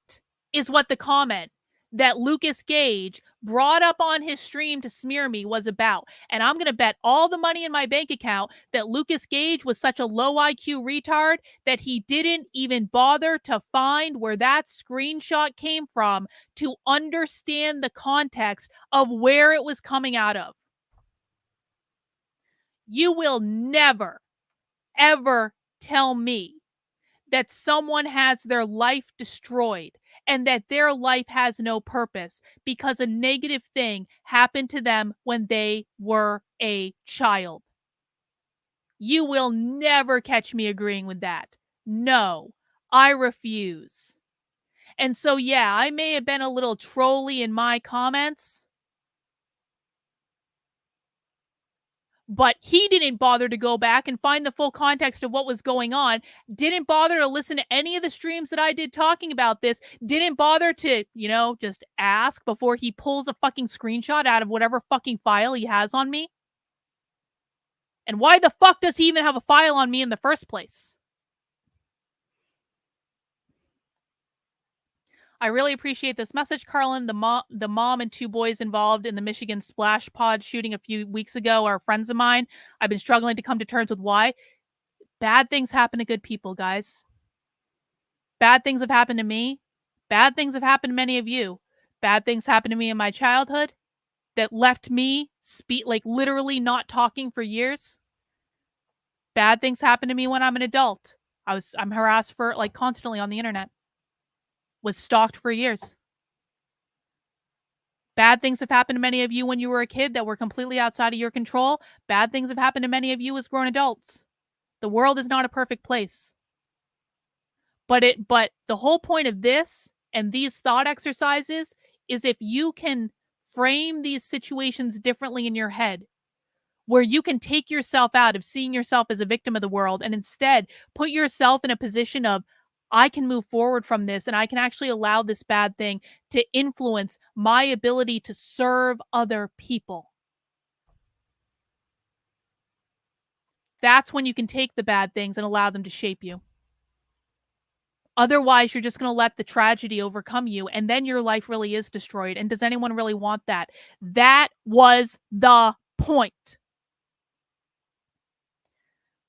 is what the comment that Lucas Gage brought up on his stream to smear me was about. And I'm going to bet all the money in my bank account that Lucas Gage was such a low IQ retard that he didn't even bother to find where that screenshot came from to understand the context of where it was coming out of. You will never, ever tell me that someone has their life destroyed and that their life has no purpose because a negative thing happened to them when they were a child. You will never catch me agreeing with that. No, I refuse. And so, yeah, I may have been a little trolly in my comments, but he didn't bother to go back and find the full context of what was going on, didn't bother to listen to any of the streams that I did talking about this, didn't bother to, just ask before he pulls a fucking screenshot out of whatever fucking file he has on me. And why the fuck does he even have a file on me in the first place? I really appreciate this message, Karlyn. The mom and two boys involved in the Michigan splash pod shooting a few weeks ago are friends of mine. I've been struggling to come to terms with why. Bad things happen to good people, guys. Bad things have happened to me. Bad things have happened to many of you. Bad things happened to me in my childhood that left me literally not talking for years. Bad things happen to me when I'm an adult. I'm harassed for constantly on the internet. Was stalked for years. Bad things have happened to many of you when you were a kid that were completely outside of your control. Bad things have happened to many of you as grown adults. The world is not a perfect place. But the whole point of this and these thought exercises is if you can frame these situations differently in your head, where you can take yourself out of seeing yourself as a victim of the world and instead put yourself in a position of, I can move forward from this and I can actually allow this bad thing to influence my ability to serve other people. That's when you can take the bad things and allow them to shape you. Otherwise, you're just going to let the tragedy overcome you, and then your life really is destroyed. And does anyone really want that? That was the point.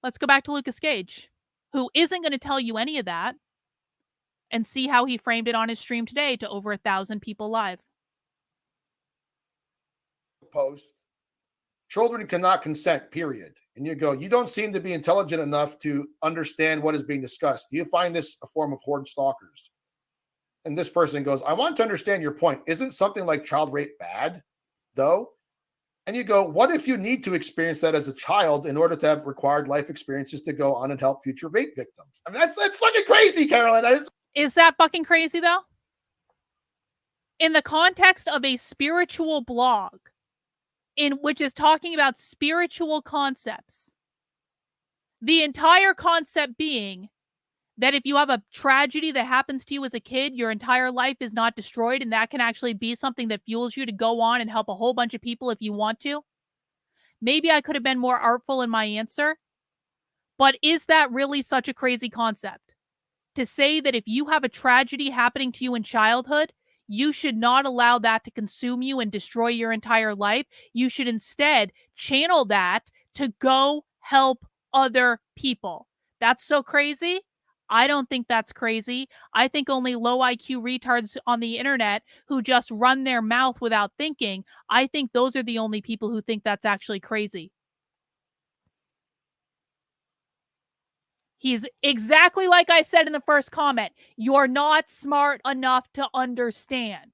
Let's go back to Lucas Gage, who isn't going to tell you any of that, and see how he framed it on his stream today to over 1,000 people live. Post. Children cannot consent, period. And you go, you don't seem to be intelligent enough to understand what is being discussed. Do you find this a form of horde stalkers? And this person goes, I want to understand your point. Isn't something like child rape bad, though? And you go, what if you need to experience that as a child in order to have required life experiences to go on and help future rape victims? I mean, that's fucking crazy, Karlyn. Is that fucking crazy, though? In the context of a spiritual blog, in which is talking about spiritual concepts, the entire concept being that if you have a tragedy that happens to you as a kid, your entire life is not destroyed, and that can actually be something that fuels you to go on and help a whole bunch of people if you want to. Maybe I could have been more artful in my answer, but is that really such a crazy concept? To say that if you have a tragedy happening to you in childhood, You should not allow that to consume you and destroy your entire life. You should instead channel that to go help other people. That's so crazy. I don't think that's crazy. I think only low IQ retards on the internet who just run their mouth without thinking, I think those are the only people who think that's actually crazy. He's exactly like I said in the first comment. You're not smart enough to understand.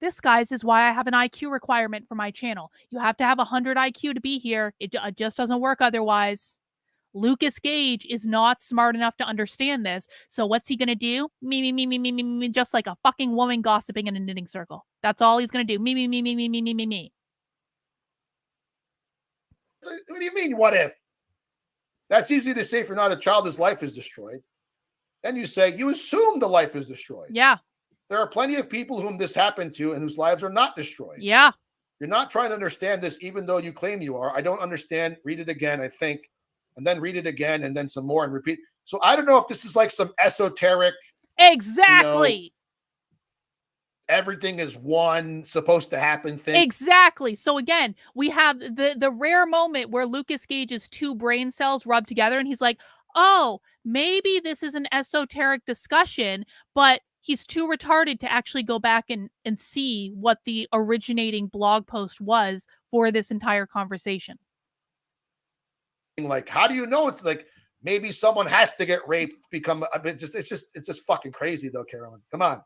This, guys, is why I have an IQ requirement for my channel. You have to have 100 IQ to be here. It just doesn't work otherwise. Lucas Gage is not smart enough to understand this. So what's he going to do? Me, just like a fucking woman gossiping in a knitting circle. That's all he's going to do. Me. What do you mean, what if? That's easy to say if you're not a child whose life is destroyed. Then you say, you assume the life is destroyed. Yeah. There are plenty of people whom this happened to and whose lives are not destroyed. Yeah. You're not trying to understand this, even though you claim you are. I don't understand. Read it again, I think. And then read it again, and then some more and repeat. So I don't know if this is like some esoteric. Exactly. Everything is one supposed to happen thing. Exactly. So again, we have the rare moment where Lucas Gage's two brain cells rub together and he's like, oh, maybe this is an esoteric discussion, but he's too retarded to actually go back and see what the originating blog post was for this entire conversation. Like, how do you know? It's like maybe someone has to get raped, it's just fucking crazy though, Karlyn. Come on.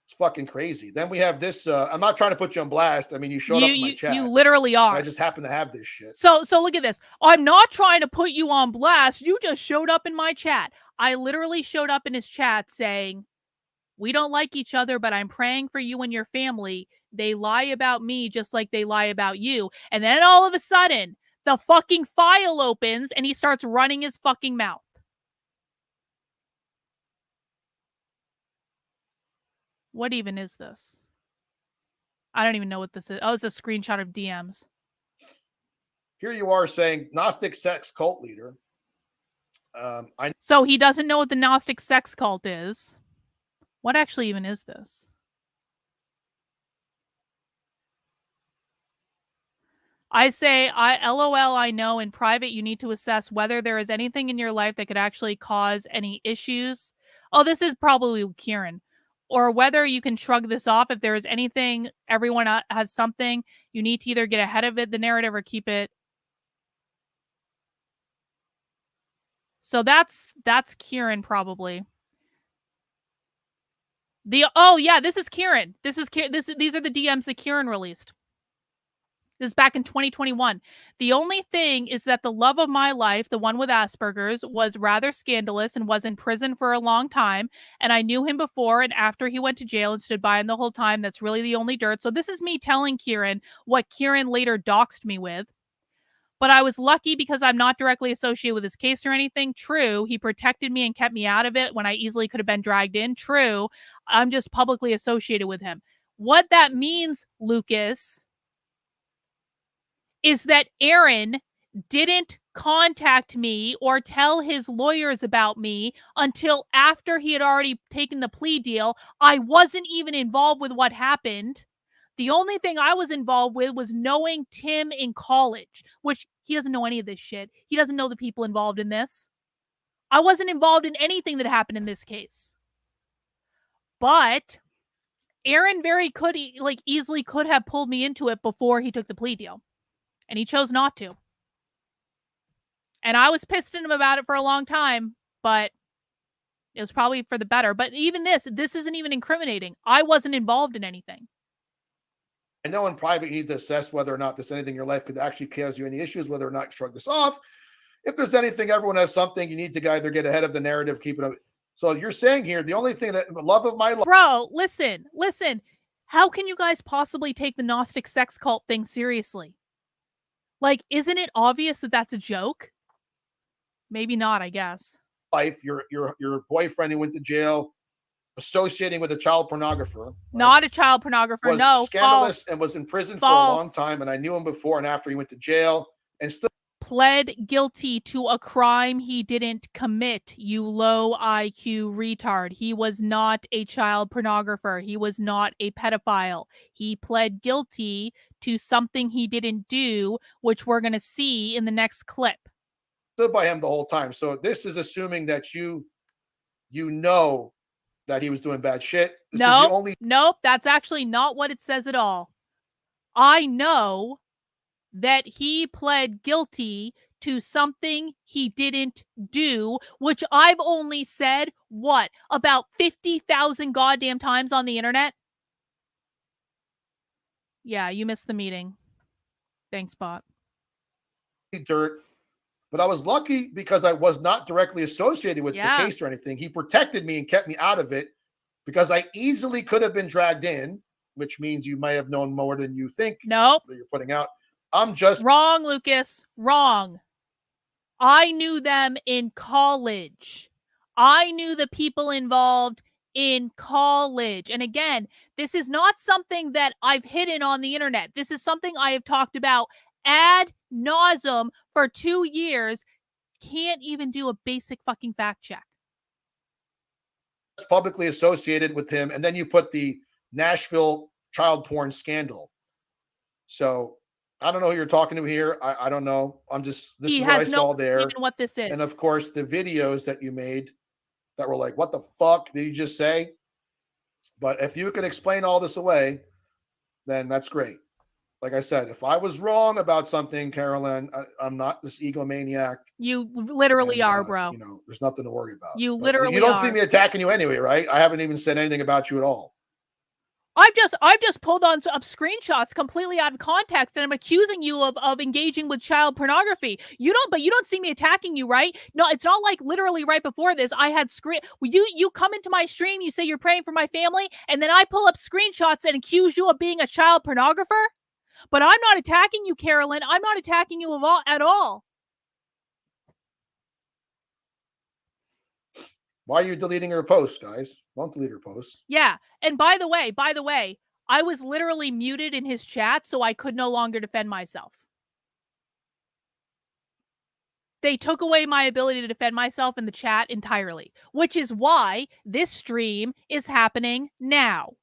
It's fucking crazy. Then we have this. I'm not trying to put you on blast. I mean, you showed up in my chat. You literally are. I just happen to have this shit. So look at this. I'm not trying to put you on blast. You just showed up in my chat. I literally showed up in his chat saying, we don't like each other, but I'm praying for you and your family. They lie about me just like they lie about you. And then all of a sudden, the fucking file opens and he starts running his fucking mouth. What even is this? I don't even know what this is. Oh, it's a screenshot of DMs. Here you are saying Gnostic sex cult leader. So he doesn't know what the Gnostic sex cult is. What actually even is this? I say, LOL, I know in private you need to assess whether there is anything in your life that could actually cause any issues. Oh, this is probably Kieran. Or whether you can shrug this off. If there is anything, everyone has something, you need to either get ahead of it, the narrative, or keep it. So that's Kieran probably. Oh yeah, this is Kieran. These are the DMs that Kieran released. This is back in 2021. The only thing is that the love of my life, the one with Asperger's, was rather scandalous and was in prison for a long time. And I knew him before and after he went to jail and stood by him the whole time. That's really the only dirt. So this is me telling Kieran what Kieran later doxed me with. But I was lucky because I'm not directly associated with his case or anything. True, he protected me and kept me out of it when I easily could have been dragged in. True, I'm just publicly associated with him. What that means, Lucas, is that Aaron didn't contact me or tell his lawyers about me until after he had already taken the plea deal. I wasn't even involved with what happened. The only thing I was involved with was knowing Tim in college, which he doesn't know any of this shit. He doesn't know the people involved in this. I wasn't involved in anything that happened in this case. But Aaron easily could have pulled me into it before he took the plea deal. And he chose not to. And I was pissed at him about it for a long time, but it was probably for the better. But even this isn't even incriminating. I wasn't involved in anything. I know in private you need to assess whether or not there's anything in your life could actually cause you any issues, whether or not you shrug this off. If there's anything, everyone has something. You need to either get ahead of the narrative, keep it up. So you're saying here, the only thing that love of my life. Bro, listen. How can you guys possibly take the Gnostic sex cult thing seriously? Like, isn't it obvious that that's a joke? Maybe not, I guess. Life, your boyfriend who went to jail, associating with a child pornographer. Not a child pornographer, was scandalous false. and was in prison for a long time. And I knew him before and after he went to jail and still pled guilty to a crime he didn't commit, you low IQ retard. He was not a child pornographer. He was not a pedophile. He pled guilty to something he didn't do, which we're going to see in the next clip. Stood by him the whole time. So this is assuming that you know that he was doing bad shit. This is the only Nope, that's actually not what it says at all. I know that he pled guilty to something he didn't do, which I've only said, what, about 50,000 goddamn times on the internet? Yeah, you missed the meeting. Thanks, bot. dirt, but I was lucky because I was not directly associated with the case or anything. He protected me and kept me out of it because I easily could have been dragged in, which means you might have known more than you think. Nope. That you're putting out. I'm just wrong, Lucas. Wrong. I knew them in college. I knew the people involved in college. And again, this is not something that I've hidden on the internet. This is something I have talked about ad nauseum for 2 years. Can't even do a basic fucking fact check. publicly associated with him. And then you put the Nashville child porn scandal. So I don't know who you're talking to here. I don't know. This is what I saw there. Even what this is. And of course, the videos that you made that were like, what the fuck did you just say? But if you can explain all this away, then that's great. Like I said, if I was wrong about something, Karlyn, I'm not this egomaniac. You literally are, bro. There's nothing to worry about. You literally You don't are. see me attacking you anyway, right? I haven't even said anything about you at all. I've just pulled on up screenshots completely out of context, and I'm accusing you of engaging with child pornography. You don't see me attacking you, right? No, it's not like literally right before this I had you come into my stream, you say you're praying for my family, and then I pull up screenshots and accuse you of being a child pornographer. But I'm not attacking you, Karlyn. I'm not attacking you at all. Why are you deleting her posts, guys? Don't delete her posts. Yeah. And by the way, I was literally muted in his chat, so I could no longer defend myself. They took away my ability to defend myself in the chat entirely, which is why this stream is happening now.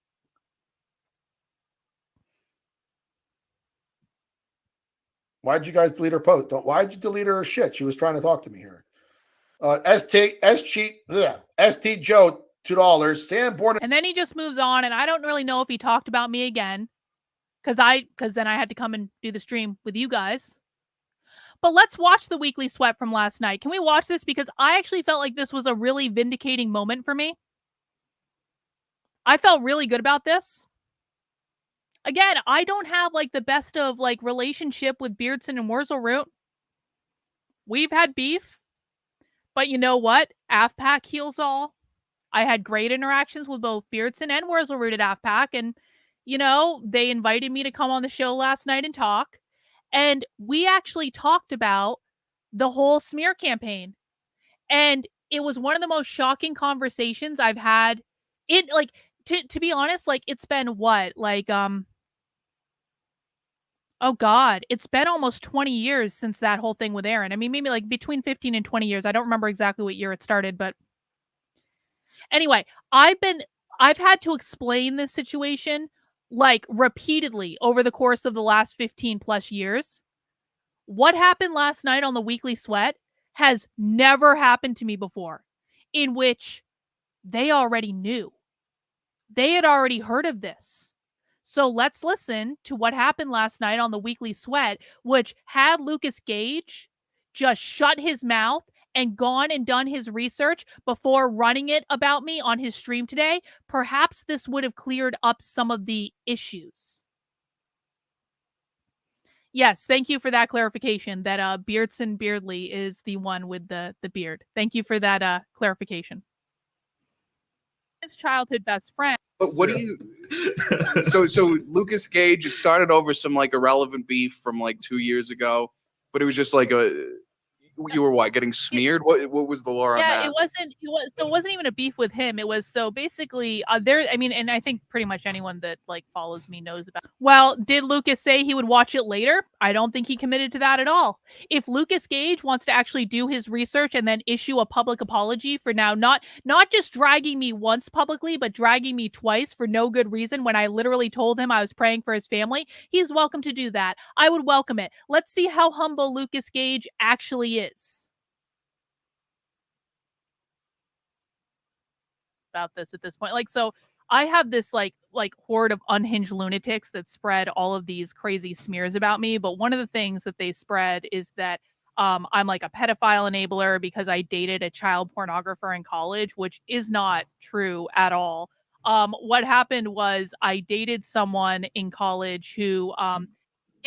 Why'd you guys delete her post? Why'd you delete her shit? She was trying to talk to me here. ST Joe, $2. Sam Born. And then he just moves on, and I don't really know if he talked about me again, because then I had to come and do the stream with you guys. But let's watch the weekly sweat from last night. Can we watch this? Because I actually felt like this was a really vindicating moment for me. I felt really good about this. Again, I don't have like the best of like relationship with Beardson and Wurzelroot. We've had beef. But you know what? AFPAC heals all. I had great interactions with both Beardson and Wurzelroot at AFPAC. And, they invited me to come on the show last night and talk. And we actually talked about the whole smear campaign. And it was one of the most shocking conversations I've had. To be honest, it's been what? Oh God, it's been almost 20 years since that whole thing with Aaron. I mean, maybe between 15 and 20 years. I don't remember exactly what year it started, but anyway, I've had to explain this situation repeatedly over the course of the last 15 plus years. What happened last night on the weekly sweat has never happened to me before, in which they already knew. They had already heard of this. So let's listen to what happened last night on the weekly sweat, which had Lucas Gage just shut his mouth and gone and done his research before running it about me on his stream today. Perhaps this would have cleared up some of the issues. Yes, thank you for that clarification that Beardson Beardley is the one with the beard. Thank you for that clarification. His childhood best friend. But what do you? So Lucas Gage, it started over some irrelevant beef from 2 years ago, but it was just you were what, getting smeared? What was the lore on that? Yeah, it wasn't even a beef with him. It was so basically and I think pretty much anyone that follows me knows about. Well, did Lucas say he would watch it later? I don't think he committed to that at all. If Lucas Gage wants to actually do his research and then issue a public apology for now not just dragging me once publicly, but dragging me twice for no good reason when I literally told him I was praying for his family, he's welcome to do that. I would welcome it. Let's see how humble Lucas Gage actually is about this at this point. Like, so I have this like horde of unhinged lunatics that spread all of these crazy smears about me. But one of the things that they spread is that I'm like a pedophile enabler because I dated a child pornographer in college, which is not true at all. What happened was I dated someone in college who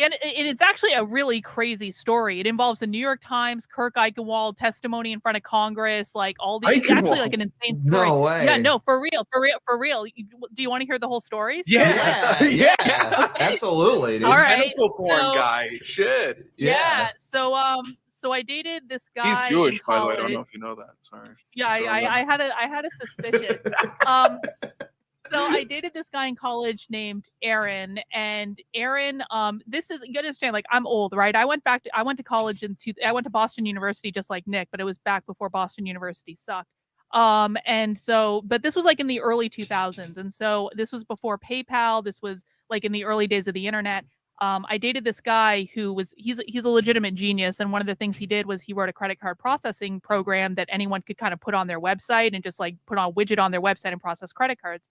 and it's actually a really crazy story. It involves the New York Times, Kirk Eichenwald testimony in front of Congress, like all these. It's actually like an insane story. No way. Yeah, no, for real. Do you want to hear the whole story? Yeah. Absolutely, dude. All right. Medical porn guy. Shit. Yeah. So I dated this guy. He's Jewish, in by the way. I don't college. know if you know that. Sorry. Yeah, I had a suspicion. So I dated this guy in college named Aaron, and Aaron, this is, you gotta understand, like, I'm old, right? I went to college I went to Boston University just like Nick, but it was back before Boston University sucked. And so, but this was like in the early 2000s. And so this was before PayPal. This was like in the early days of the internet. I dated this guy who he's a legitimate genius. And one of the things he did was he wrote a credit card processing program that anyone could kind of put on their website and just like put on a widget on their website and process credit cards.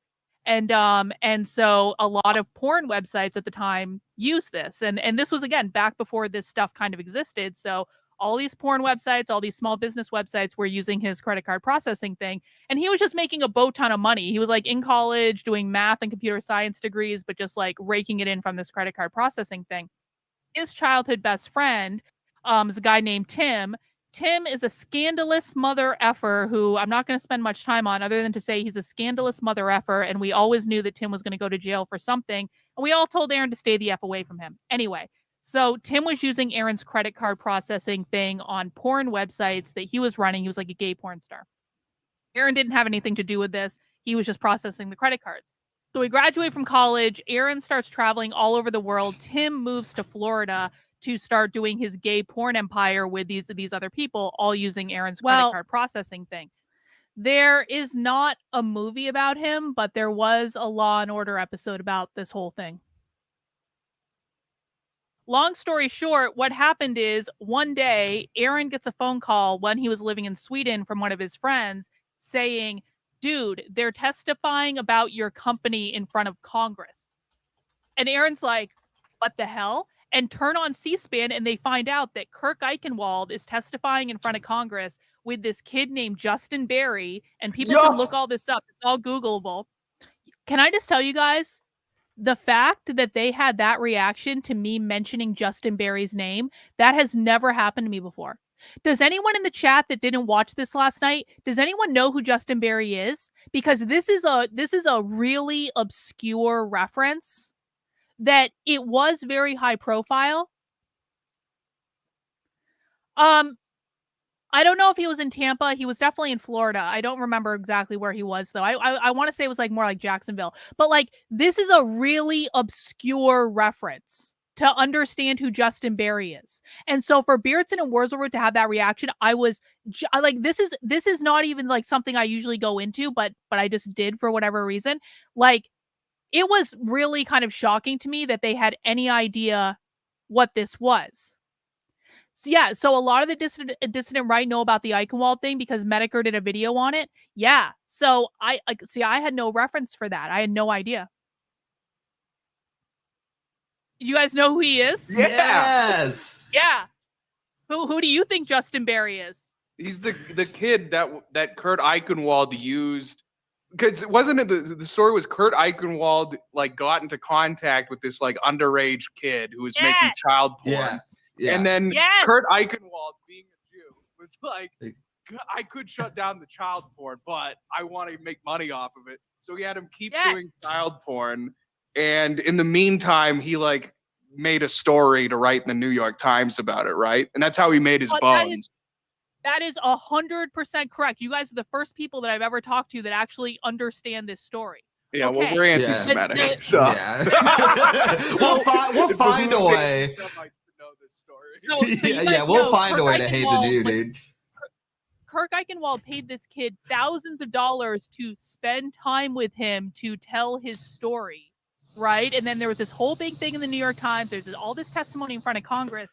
And so a lot of porn websites at the time used this. And this was, again, back before this stuff kind of existed. So all these porn websites, all these small business websites were using his credit card processing thing. And he was just making a boat ton of money. He was like in college doing math and computer science degrees, but just like raking it in from this credit card processing thing. His childhood best friend is a guy named Tim. Tim is a scandalous mother effer who I'm not going to spend much time on other than to say he's a scandalous mother effer. And we always knew that Tim was going to go to jail for something. And we all told Aaron to stay the F away from him. Anyway, so Tim was using Aaron's credit card processing thing on porn websites that he was running. He was like a gay porn star. Aaron didn't have anything to do with this. He was just processing the credit cards. So we graduate from college. Aaron starts traveling all over the world. Tim moves to Florida to start doing his gay porn empire with these other people, all using Aaron's credit card processing thing. There is not a movie about him, but there was a Law and Order episode about this whole thing. Long story short, what happened is one day, Aaron gets a phone call when he was living in Sweden from one of his friends saying, dude, they're testifying about your company in front of Congress. And Aaron's like, what the hell? And turn on C-SPAN and they find out that Kirk Eichenwald is testifying in front of Congress with this kid named Justin Berry. And people can look all this up. It's all Googleable. Can I just tell you guys, the fact that they had that reaction to me mentioning Justin Berry's name, that has never happened to me before. Does anyone in the chat that didn't watch this last night, does anyone know who Justin Berry is? Because this is a really obscure reference that it was very high profile. I don't know if he was in Tampa. He was definitely in Florida. I don't remember exactly where he was, though. I want to say it was like more like Jacksonville. But like, this is a really obscure reference to understand who Justin Berry is. And so for Beardson and Wurzelroot to have that reaction, I was like, this is not even like something I usually go into, but I just did for whatever reason. Like, it was really kind of shocking to me that they had any idea what this was. So yeah, so a lot of the dissident right know about the Eichenwald thing because Medicare did a video on it. Yeah, so I had no reference for that. I had no idea. You guys know who he is? Yes. Yeah. Who do you think Justin Berry is? He's the kid that Kurt Eichenwald used. Because wasn't it the story was Kurt Eichenwald like got into contact with this like underage kid who was making child porn. Yeah. And then Kurt Eichenwald, being a Jew, was like, I could shut down the child porn, but I want to make money off of it. So he had him keep doing child porn. And in the meantime, he like made a story to write in the New York Times about it, right? And that's how he made his bones. That is 100% correct. You guys are the first people that I've ever talked to that actually understand this story. Yeah, well, we're anti-Semitic, so we'll find a way. So you yeah, guys we'll know find a Kirk way to hate the Eichenwald Jew, was- dude. Kirk Eichenwald paid this kid thousands of dollars to spend time with him to tell his story, right? And then there was this whole big thing in the New York Times. There's all this testimony in front of Congress.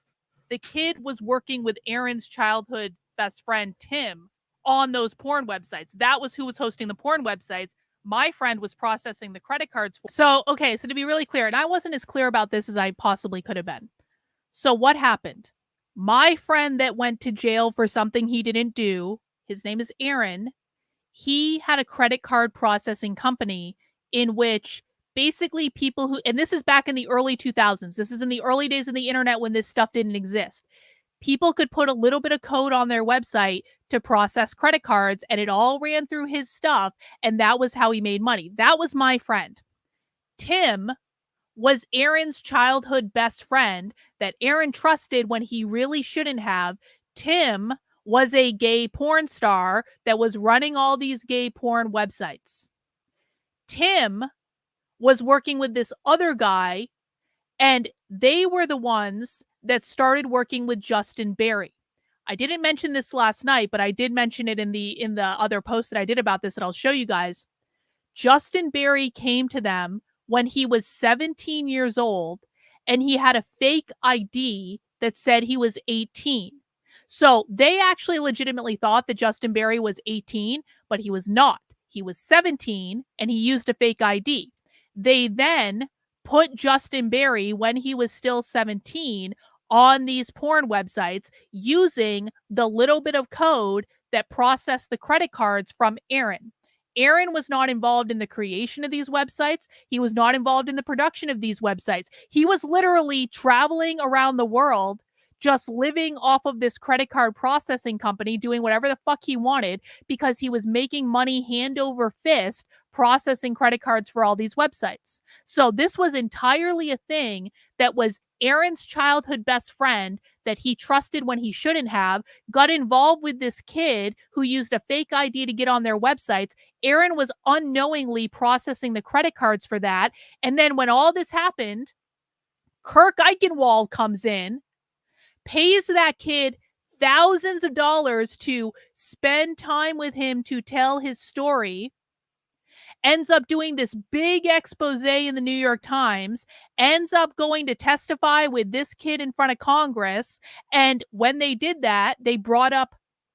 The kid was working with Aaron's childhood best friend, Tim, on those porn websites. That was who was hosting the porn websites. My friend was processing the credit cards. So to be really clear, and I wasn't as clear about this as I possibly could have been. So what happened? My friend that went to jail for something he didn't do, his name is Aaron, he had a credit card processing company in which basically people who, and this is back in the early 2000s, this is in the early days of the internet when this stuff didn't exist. People could put a little bit of code on their website to process credit cards, and it all ran through his stuff, and that was how he made money. That was my friend. Tim was Aaron's childhood best friend that Aaron trusted when he really shouldn't have. Tim was a gay porn star that was running all these gay porn websites. Tim was working with this other guy, and they were the ones that started working with Justin Berry. I didn't mention this last night, but I did mention it in the other post that I did about this that I'll show you guys. Justin Berry came to them when he was 17 years old, and he had a fake ID that said he was 18. So they actually legitimately thought that Justin Berry was 18, but he was not. He was 17, and he used a fake ID. They then put Justin Berry, when he was still 17, on these porn websites using the little bit of code that processed the credit cards from Aaron. Aaron was not involved in the creation of these websites. He was not involved in the production of these websites. He was literally traveling around the world, just living off of this credit card processing company, doing whatever the fuck he wanted because he was making money hand over fist processing credit cards for all these websites. So this was entirely a thing that was Aaron's childhood best friend that he trusted when he shouldn't have, got involved with this kid who used a fake ID to get on their websites. Aaron was unknowingly processing the credit cards for that. And then when all this happened, Kirk Eichenwald comes in, pays that kid thousands of dollars to spend time with him to tell his story, ends up doing this big expose in the New York Times, ends up going to testify with this kid in front of Congress. And when they did that, they brought up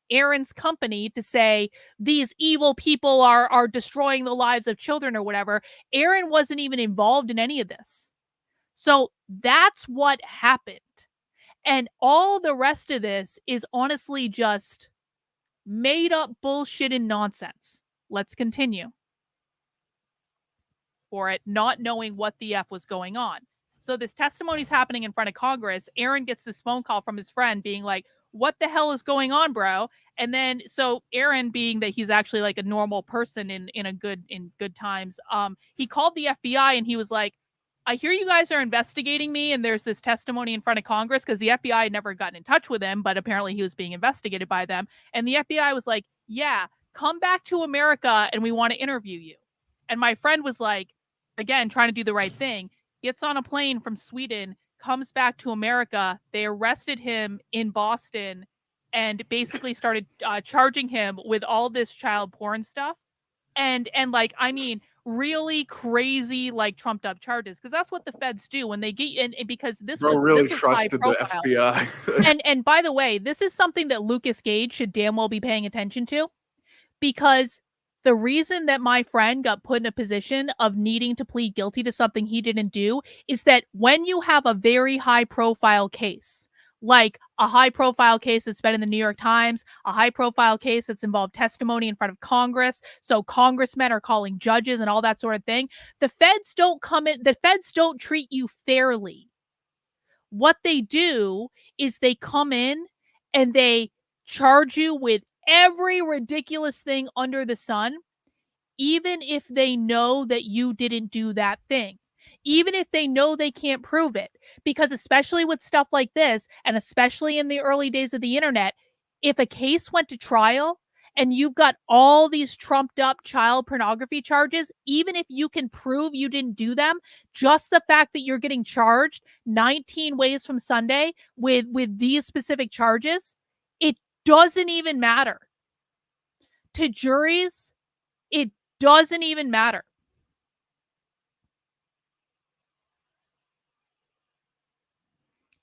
Aaron's company to say these evil people are destroying the lives of children or whatever. Aaron wasn't even involved in any of this. So that's what happened. And all the rest of this is honestly just made up bullshit and nonsense. Let's continue. For it, not knowing what the F was going on. So this testimony is happening in front of Congress. Aaron gets this phone call from his friend being like, what the hell is going on, bro? And then, so Aaron, being that he's actually like a normal person in good times, he called the FBI and he was like, I hear you guys are investigating me and there's this testimony in front of Congress, because the FBI had never gotten in touch with him, but apparently he was being investigated by them. And the FBI was like, yeah, come back to America and we want to interview you. And my friend was like, again, trying to do the right thing, gets on a plane from Sweden, comes back to America. They arrested him in Boston and basically started charging him with all this child porn stuff. And like, I mean, really crazy, like trumped up charges, because that's what the feds do when they get in. And because this was really this was trusted the high profile. FBI. and by the way, this is something that Lucas Gage should damn well be paying attention to, because the reason that my friend got put in a position of needing to plead guilty to something he didn't do is that when you have a very high profile case, like a high profile case that's been in the New York Times, a high profile case that's involved testimony in front of Congress, so congressmen are calling judges and all that sort of thing, the feds don't come in, the feds don't treat you fairly. What they do is they come in and they charge you with every ridiculous thing under the sun, even if they know that you didn't do that thing, even if they know they can't prove it. Because especially with stuff like this, and especially in the early days of the internet, if a case went to trial and you've got all these trumped up child pornography charges, even if you can prove you didn't do them, just the fact that you're getting charged 19 ways from Sunday with these specific charges, it doesn't even matter. To juries, it doesn't even matter.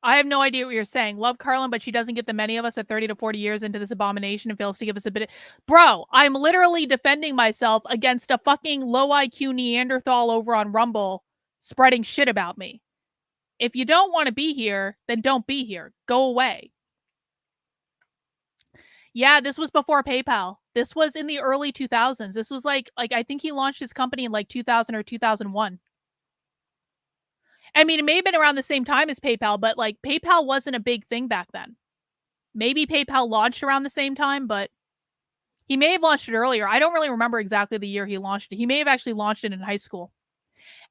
I have no idea what you're saying. Love Karlyn, but she doesn't get the many of us at 30 to 40 years into this abomination and fails to give us a bit of... Bro, I'm literally defending myself against a fucking low IQ Neanderthal over on Rumble spreading shit about me. If you don't want to be here, then don't be here. Go away. Yeah, this was before PayPal. This was in the early 2000s. This was like I think he launched his company in like 2000 or 2001. I mean, it may have been around the same time as PayPal, but like PayPal wasn't a big thing back then. Maybe PayPal launched around the same time, but he may have launched it earlier. I don't really remember exactly the year he launched it. He may have actually launched it in high school.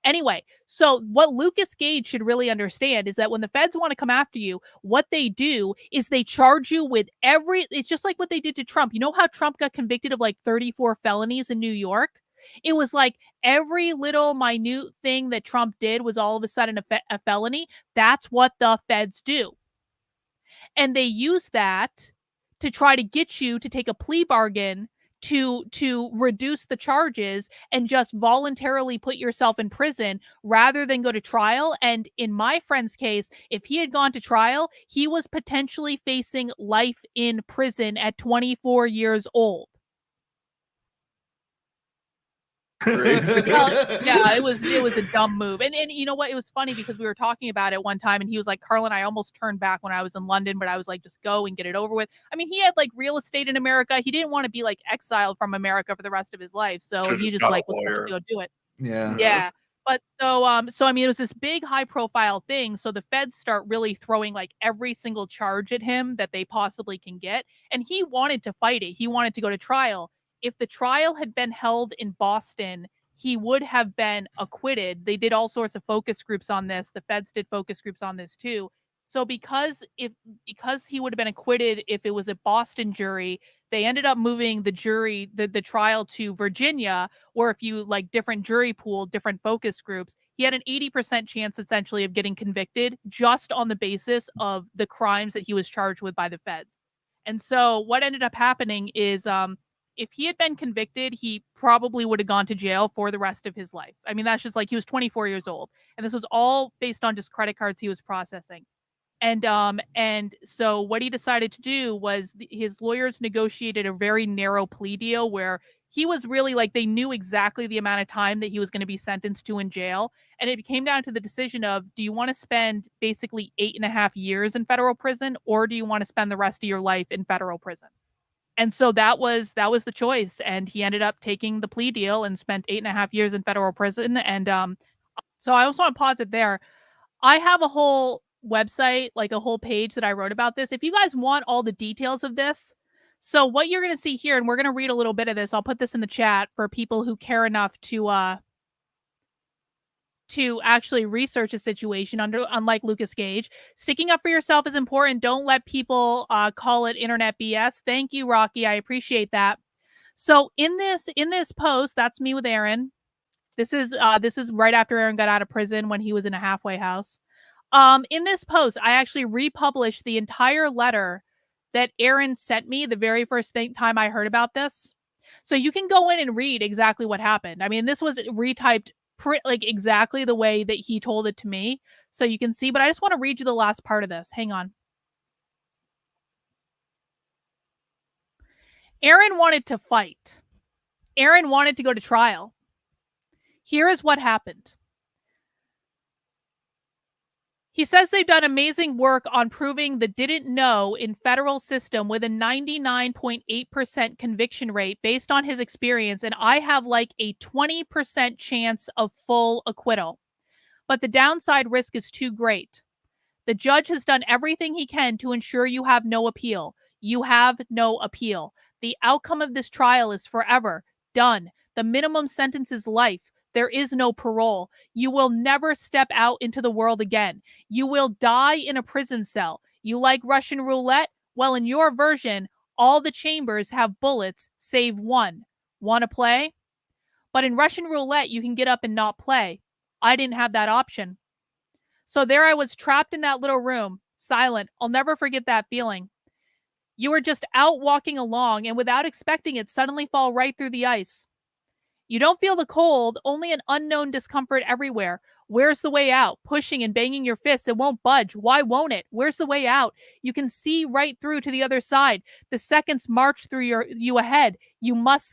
Anyway, so what Lucas Gage should really understand is that when the feds want to come after you, what they do is they charge you with it's just like what they did to Trump. You know how Trump got convicted of like 34 felonies in New York? It was like every little minute thing that Trump did was all of a sudden a felony. That's what the feds do. And they use that to try to get you to take a plea bargain to reduce the charges and just voluntarily put yourself in prison rather than go to trial. And in my friend's case, if he had gone to trial, he was potentially facing life in prison at 24 years old. Yeah, it was a dumb move. And you know what? It was funny because we were talking about it one time and he was like, Karlyn, I almost turned back when I was in London, but I was like, just go and get it over with. I mean, he had like real estate in America. He didn't want to be like exiled from America for the rest of his life. So he just like was going to go do it. Yeah. But so I mean, it was this big high profile thing. So the feds start really throwing like every single charge at him that they possibly can get. And he wanted to fight it. He wanted to go to trial. If the trial had been held in Boston, he would have been acquitted. They did all sorts of focus groups on this. The feds did focus groups on this too. So because he would have been acquitted if it was a Boston jury, they ended up moving the jury, the trial to Virginia, or if you like different jury pool, different focus groups, he had an 80% chance essentially of getting convicted just on the basis of the crimes that he was charged with by the feds. And so what ended up happening is if he had been convicted, he probably would have gone to jail for the rest of his life. I mean, that's just like he was 24 years old. And this was all based on just credit cards he was processing. And so what he decided to do was his lawyers negotiated a very narrow plea deal where he was really like, they knew exactly the amount of time that he was going to be sentenced to in jail. And it came down to the decision of, do you want to spend basically 8.5 years in federal prison, or do you want to spend the rest of your life in federal prison? And so that was the choice. And he ended up taking the plea deal and spent 8.5 years in federal prison. And so I also want to pause it there. I have a whole website, like a whole page that I wrote about this. If you guys want all the details of this, so what you're going to see here, and we're going to read a little bit of this. I'll put this in the chat for people who care enough to actually research a situation unlike Lucas Gage. Sticking up for yourself is important. Don't let people call it internet BS. Thank you, Rocky. I appreciate that. So in this post, that's me with Aaron. This is right after Aaron got out of prison when he was in a halfway house. In this post, I actually republished the entire letter that Aaron sent me the very first time I heard about this. So you can go in and read exactly what happened. I mean, this was retyped like exactly the way that he told it to me. So you can see, but I just want to read you the last part of this. Hang on. Aaron wanted to fight. Aaron wanted to go to trial. Here is what happened. He says they've done amazing work on proving the didn't know in federal system with a 99.8% conviction rate based on his experience, and I have like a 20% chance of full acquittal. But the downside risk is too great. The judge has done everything he can to ensure you have no appeal. You have no appeal. The outcome of this trial is forever. Done. The minimum sentence is life. There is no parole. You will never step out into the world again. You will die in a prison cell. You like Russian roulette? Well, in your version, All the chambers have bullets save one. Want to play? But in Russian roulette, you can get up and not play. I didn't have that option. So there I was trapped in that little room, silent. I'll never forget that feeling. You were just out walking along and without expecting it, suddenly fall right through the ice. You don't feel the cold, only an unknown discomfort everywhere. Where's the way out? Pushing and banging your fists, it won't budge. Why won't it? Where's the way out? You can see right through to the other side. The seconds march through you ahead.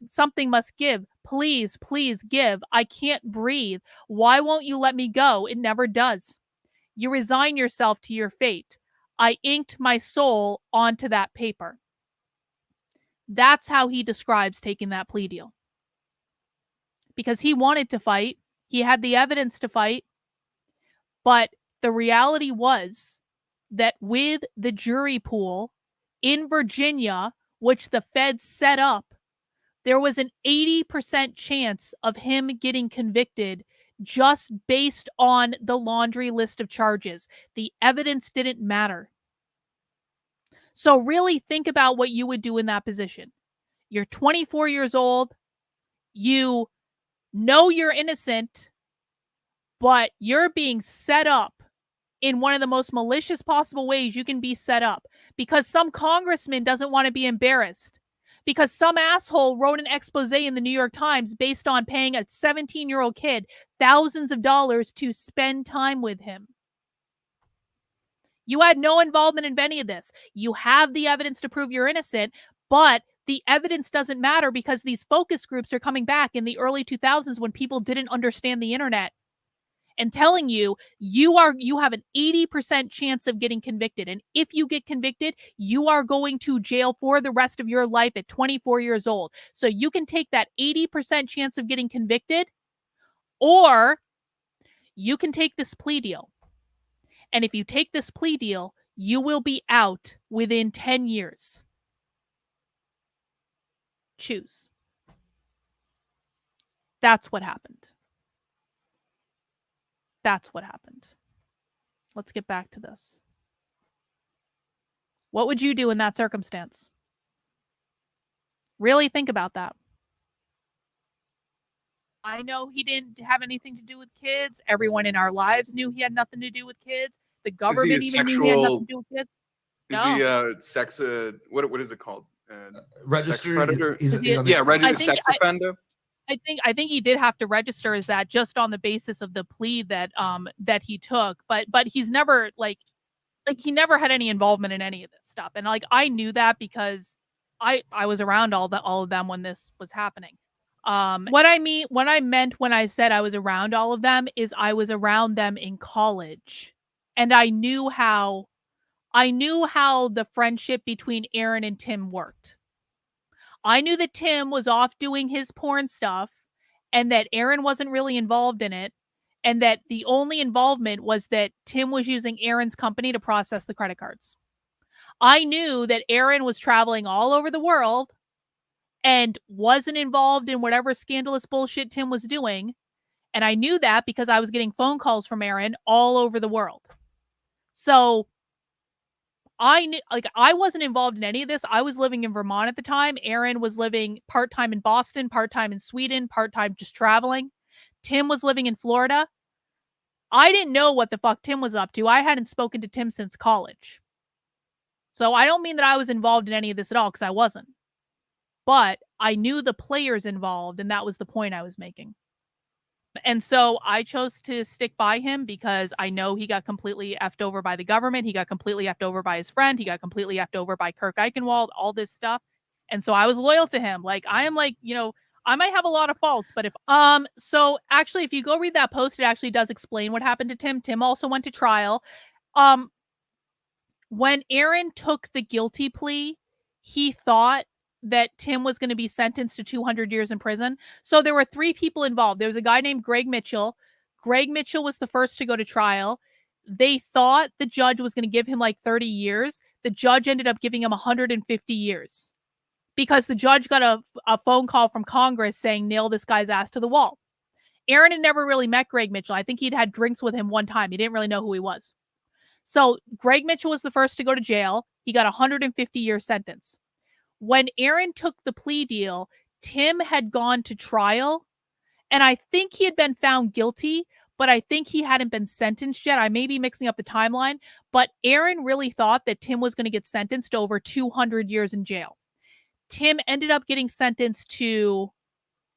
Something must give. Please, please give. I can't breathe. Why won't you let me go? It never does. You resign yourself to your fate. I inked my soul onto that paper. That's how he describes taking that plea deal. Because he wanted to fight. He had the evidence to fight. But the reality was that with the jury pool in Virginia, which the feds set up, there was an 80% chance of him getting convicted just based on the laundry list of charges. The evidence didn't matter. So really think about what you would do in that position. You're 24 years old. You know you're innocent, but you're being set up in one of the most malicious possible ways you can be set up because some congressman doesn't want to be embarrassed, because some asshole wrote an expose in the New York Times based on paying a 17-year-old kid thousands of dollars to spend time with him. You had no involvement in any of this. You have the evidence to prove you're innocent, but the evidence doesn't matter because these focus groups are coming back in the early 2000s when people didn't understand the internet and telling you you have an 80% chance of getting convicted. And if you get convicted, you are going to jail for the rest of your life at 24 years old. So you can take that 80% chance of getting convicted, or you can take this plea deal. And if you take this plea deal, you will be out within 10 years. Choose. That's what happened. That's what happened. Let's get back to this. What would you do in that circumstance? Really think about that. I know he didn't have anything to do with kids. Everyone in our lives knew he had nothing to do with kids. The government even knew he had nothing to do with kids. Is he sex? What is it called? Registered sex predator? Registered sex offender. I think he did have to register as that just on the basis of the plea that he took. But he's never he never had any involvement in any of this stuff. And I knew that because I was around all of them when this was happening. What I meant when I said I was around all of them is I was around them in college, and I knew how the friendship between Aaron and Tim worked. I knew that Tim was off doing his porn stuff and that Aaron wasn't really involved in it, and that the only involvement was that Tim was using Aaron's company to process the credit cards. I knew that Aaron was traveling all over the world and wasn't involved in whatever scandalous bullshit Tim was doing. And I knew that because I was getting phone calls from Aaron all over the world. So I knew, I wasn't involved in any of this. I was living in Vermont at the time. Aaron was living part-time in Boston, part-time in Sweden, part-time just traveling. Tim was living in Florida. I didn't know what the fuck Tim was up to. I hadn't spoken to Tim since college. So I don't mean that I was involved in any of this at all, because I wasn't. But I knew the players involved, and that was the point I was making. And so I chose to stick by him because I know he got completely effed over by the government. He got completely effed over by his friend. He got completely effed over by Kirk Eichenwald, all this stuff. And so I was loyal to him. I am I might have a lot of faults, but so actually, if you go read that post, it actually does explain what happened to Tim. Tim also went to trial. When Aaron took the guilty plea, he thought that Tim was going to be sentenced to 200 years in prison. So there were 3 people involved. There was a guy named Greg Mitchell. Greg Mitchell was the first to go to trial. They thought the judge was going to give him 30 years. The judge ended up giving him 150 years because the judge got a phone call from Congress saying, nail this guy's ass to the wall. Aaron had never really met Greg Mitchell. I think he'd had drinks with him one time. He didn't really know who he was. So Greg Mitchell was the first to go to jail. He got a 150-year sentence. when Aaron took the plea deal, Tim had gone to trial, and I think he had been found guilty, but I think he hadn't been sentenced yet. I may be mixing up the timeline, but Aaron really thought that Tim was going to get sentenced to over 200 years in jail. Tim ended up getting sentenced to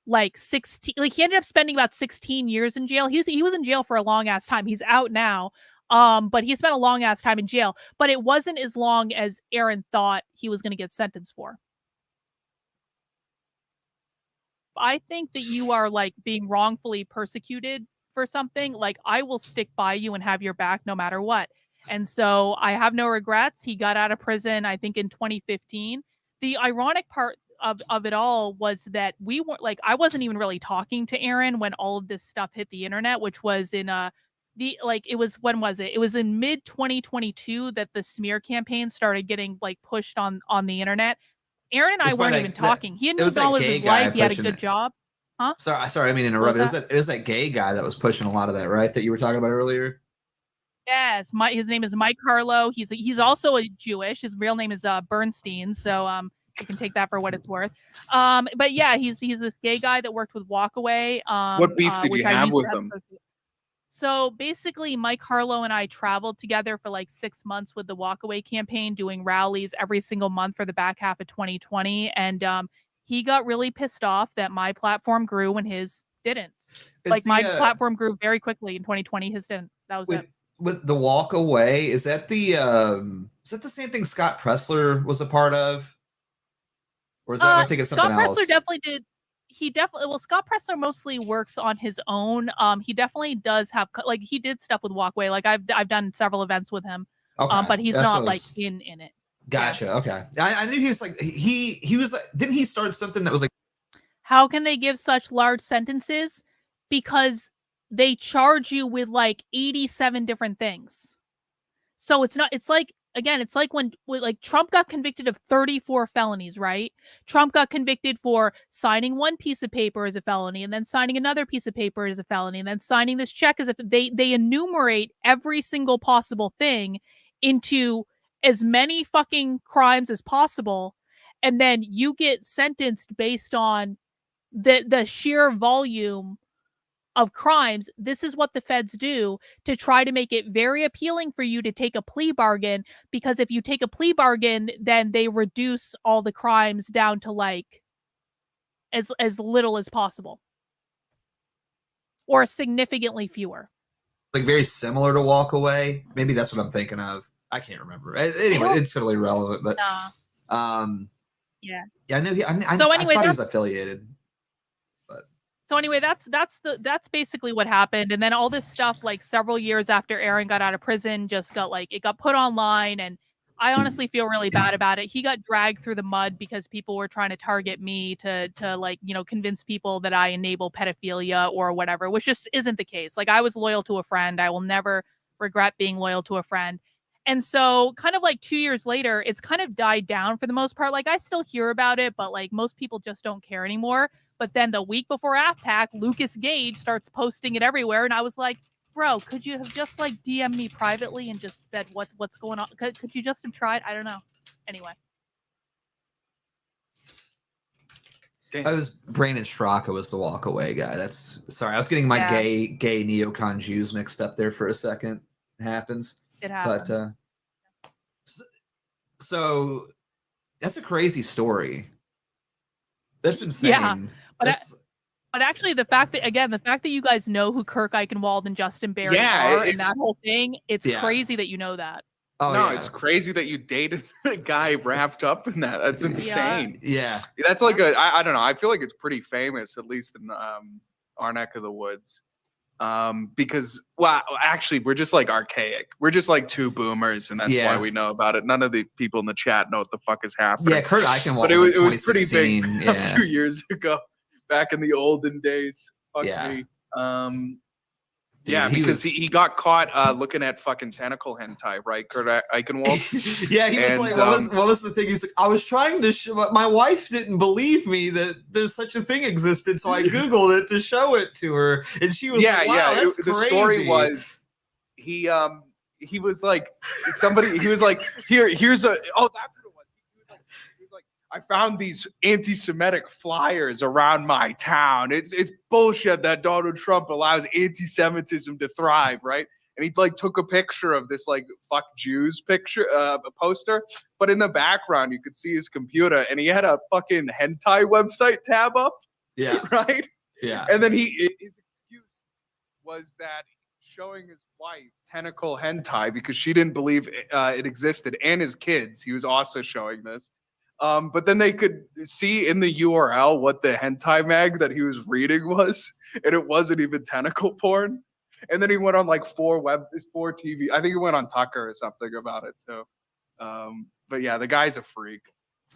like 16, like he ended up spending about 16 years in jail. He was in jail for a long ass time. He's out now. But he spent a long ass time in jail, but it wasn't as long as Aaron thought he was going to get sentenced for. I think that you are like being wrongfully persecuted for something. Like, I will stick by you and have your back no matter what. And so I have no regrets. He got out of prison, I think, in 2015. The ironic part of it all was that we weren't like, I wasn't even really talking to Aaron when all of this stuff hit the internet, which was in when was it? It was in mid 2022 that the smear campaign started getting like pushed on the internet. Aaron and I weren't even talking. He had moved on with his life. He had a good job. Huh? Sorry, I mean to interrupt. It was that gay guy that was pushing a lot of that, right? That you were talking about earlier. Yes, his name is Mike Carlo. He's also a Jewish. His real name is Bernstein. So you can take that for what it's worth. But yeah, he's this gay guy that worked with Walkaway. What beef did you have with him? So basically, Mike Harlow and I traveled together for like 6 months with the Walkaway campaign, doing rallies every single month for the back half of 2020. And he got really pissed off that my platform grew when his didn't. My platform grew very quickly in 2020. His didn't. That was it. With the Walkaway, is that the same thing Scott Pressler was a part of? Or is that I think it's something else? Scott Pressler definitely did. Scott Pressler mostly works on his own. He definitely does have he did stuff with Walkway. Like I've done several events with him. Okay. But he's not like in it. Gotcha. Yeah. Okay. I knew he was like he was didn't he start something that was like, how can they give such large sentences? Because they charge you with like 87 different things. So it's like when Trump got convicted of 34 felonies, right? Trump got convicted for signing one piece of paper as a felony, and then signing another piece of paper as a felony, and then signing this check as they enumerate every single possible thing into as many fucking crimes as possible, and then you get sentenced based on the sheer volume of crimes. This is what the feds do to try to make it very appealing for you to take a plea bargain, because if you take a plea bargain, then they reduce all the crimes down to like as little as possible, or significantly fewer. Like very similar to Walkaway. Maybe that's what I'm thinking of. I can't remember. Anyway, it's totally irrelevant. But yeah, I knew I thought he was affiliated. So anyway, that's basically what happened. And then all this stuff, like several years after Aaron got out of prison, just got it got put online, and I honestly feel really bad about it. He got dragged through the mud because people were trying to target me to convince people that I enable pedophilia or whatever, which just isn't the case. Like, I was loyal to a friend. I will never regret being loyal to a friend. And so kind of like 2 years later, it's kind of died down for the most part. Like, I still hear about it, but like most people just don't care anymore. But then the week before AFPAC, Lucas Gage starts posting it everywhere. And I was like, bro, could you have just like DM'd me privately and just said what's going on? Could you just have tried? I don't know. Anyway. I was Brandon Straka was the Walkaway guy. Sorry, I was getting my gay neocon Jews mixed up there for a second. It happens. It happens. But so that's a crazy story. That's insane. Yeah. But actually, the fact that you guys know who Kirk Eichenwald and Justin Barry are, and that whole thing, it's crazy that you know that. Oh, no, it's crazy that you dated a guy wrapped up in that. That's insane. Yeah. That's like I don't know. I feel like it's pretty famous, at least in our neck of the woods. Because, well, actually, we're just like archaic. We're just like two boomers, and that's why we know about it. None of the people in the chat know what the fuck is happening. Yeah, Kurt Eichenwald. But it was pretty big a few years ago, back in the olden days. Fuck me. Dude, because he got caught looking at fucking tentacle hentai, right, Kurt Eichenwald? Yeah, he was like, what was the thing? He's like, I was trying to show, but my wife didn't believe me that there's such a thing existed, so I Googled it to show it to her, and she was like, wow, that's crazy. The story was, he was like, somebody, he was like, here's a, oh, that's what it was. He was like, I found these anti-Semitic flyers around my town. It's bullshit that Donald Trump allows anti-Semitism to thrive, right? And he like took a picture of this like fuck Jews picture, a poster, but in the background you could see his computer, and he had a fucking hentai website tab up. Yeah. Right. Yeah. And then his excuse was that showing his wife tentacle hentai because she didn't believe it existed, and his kids. He was also showing this. But then they could see in the URL what the hentai mag that he was reading was, and it wasn't even tentacle porn. And then he went on like 4 TV. I think he went on Tucker or something about it too. But yeah, the guy's a freak.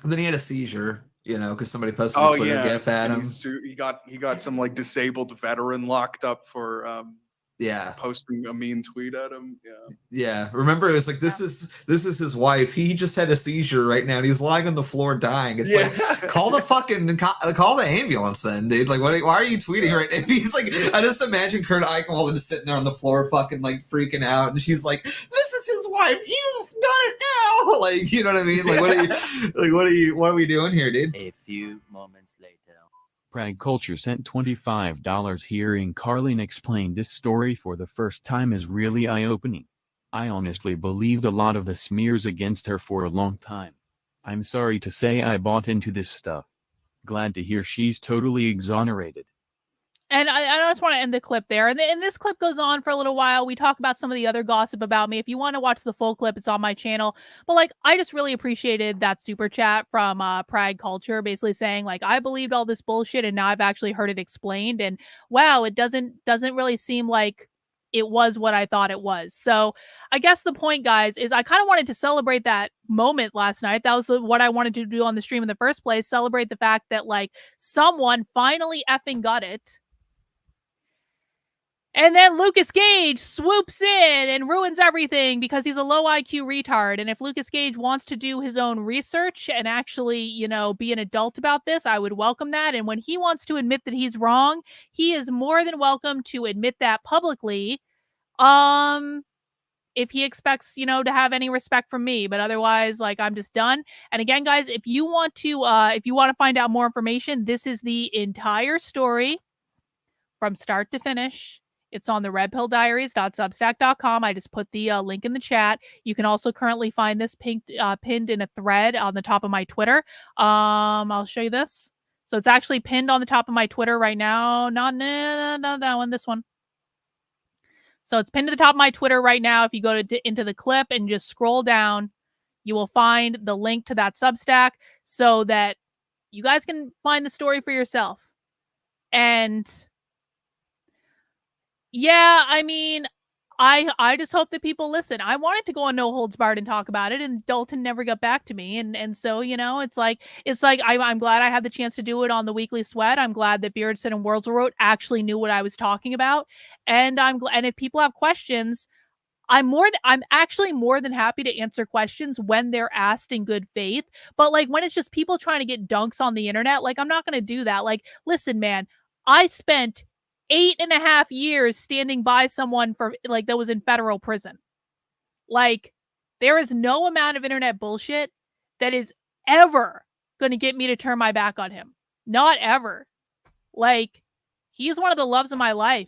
And then he had a seizure, because somebody posted a Twitter gif at him. He got some like disabled veteran locked up for posting a mean tweet at him. Yeah. Remember, it was like this is his wife. He just had a seizure right now, and he's lying on the floor dying. It's like, call the ambulance then, dude. Like, why are you tweeting right now? He's like, I just imagine Kurt Eichenwalder just sitting there on the floor, fucking like freaking out, and she's like, "This is his wife. You've done it now." Like, you know what I mean? Like, what are we doing here, dude? A few moments later. Prag Culture sent $25. Hearing Karlyn explain this story for the first time is really eye-opening. I honestly believed a lot of the smears against her for a long time. I'm sorry to say I bought into this stuff. Glad to hear she's totally exonerated. And I just want to end the clip there. And this clip goes on for a little while. We talk about some of the other gossip about me. If you want to watch the full clip, it's on my channel. But like, I just really appreciated that super chat from Prag Culture, basically saying like, I believed all this bullshit and now I've actually heard it explained. And wow, it doesn't really seem like it was what I thought it was. So I guess the point, guys, is I kind of wanted to celebrate that moment last night. That was what I wanted to do on the stream in the first place. Celebrate the fact that like someone finally effing got it. And then Lucas Gage swoops in and ruins everything because he's a low IQ retard. And if Lucas Gage wants to do his own research and actually, be an adult about this, I would welcome that. And when he wants to admit that he's wrong, he is more than welcome to admit that publicly. If he expects, to have any respect from me, but otherwise, like, I'm just done. And again, guys, if you want to find out more information, this is the entire story from start to finish. It's on the redpilldiaries.substack.com. I just put the link in the chat. You can also currently find this pinned in a thread on the top of my Twitter. I'll show you this. So it's actually pinned on the top of my Twitter right now. Not that one, this one. So it's pinned to the top of my Twitter right now. If you go into the clip and just scroll down, you will find the link to that Substack so that you guys can find the story for yourself. And yeah, I mean, I just hope that people listen. I wanted to go on No Holds Barred and talk about it, and Dalton never got back to me. And so, it's like I'm glad I had the chance to do it on the Weekly Sweat. I'm glad that Beardson and Worldswrote actually knew what I was talking about. And and if people have questions, I'm actually more than happy to answer questions when they're asked in good faith. But like when it's just people trying to get dunks on the internet, like I'm not going to do that. Like, listen, man, I spent 8.5 years standing by someone that was in federal prison. Like, there is no amount of internet bullshit that is ever going to get me to turn my back on him. Not ever. Like, he's one of the loves of my life.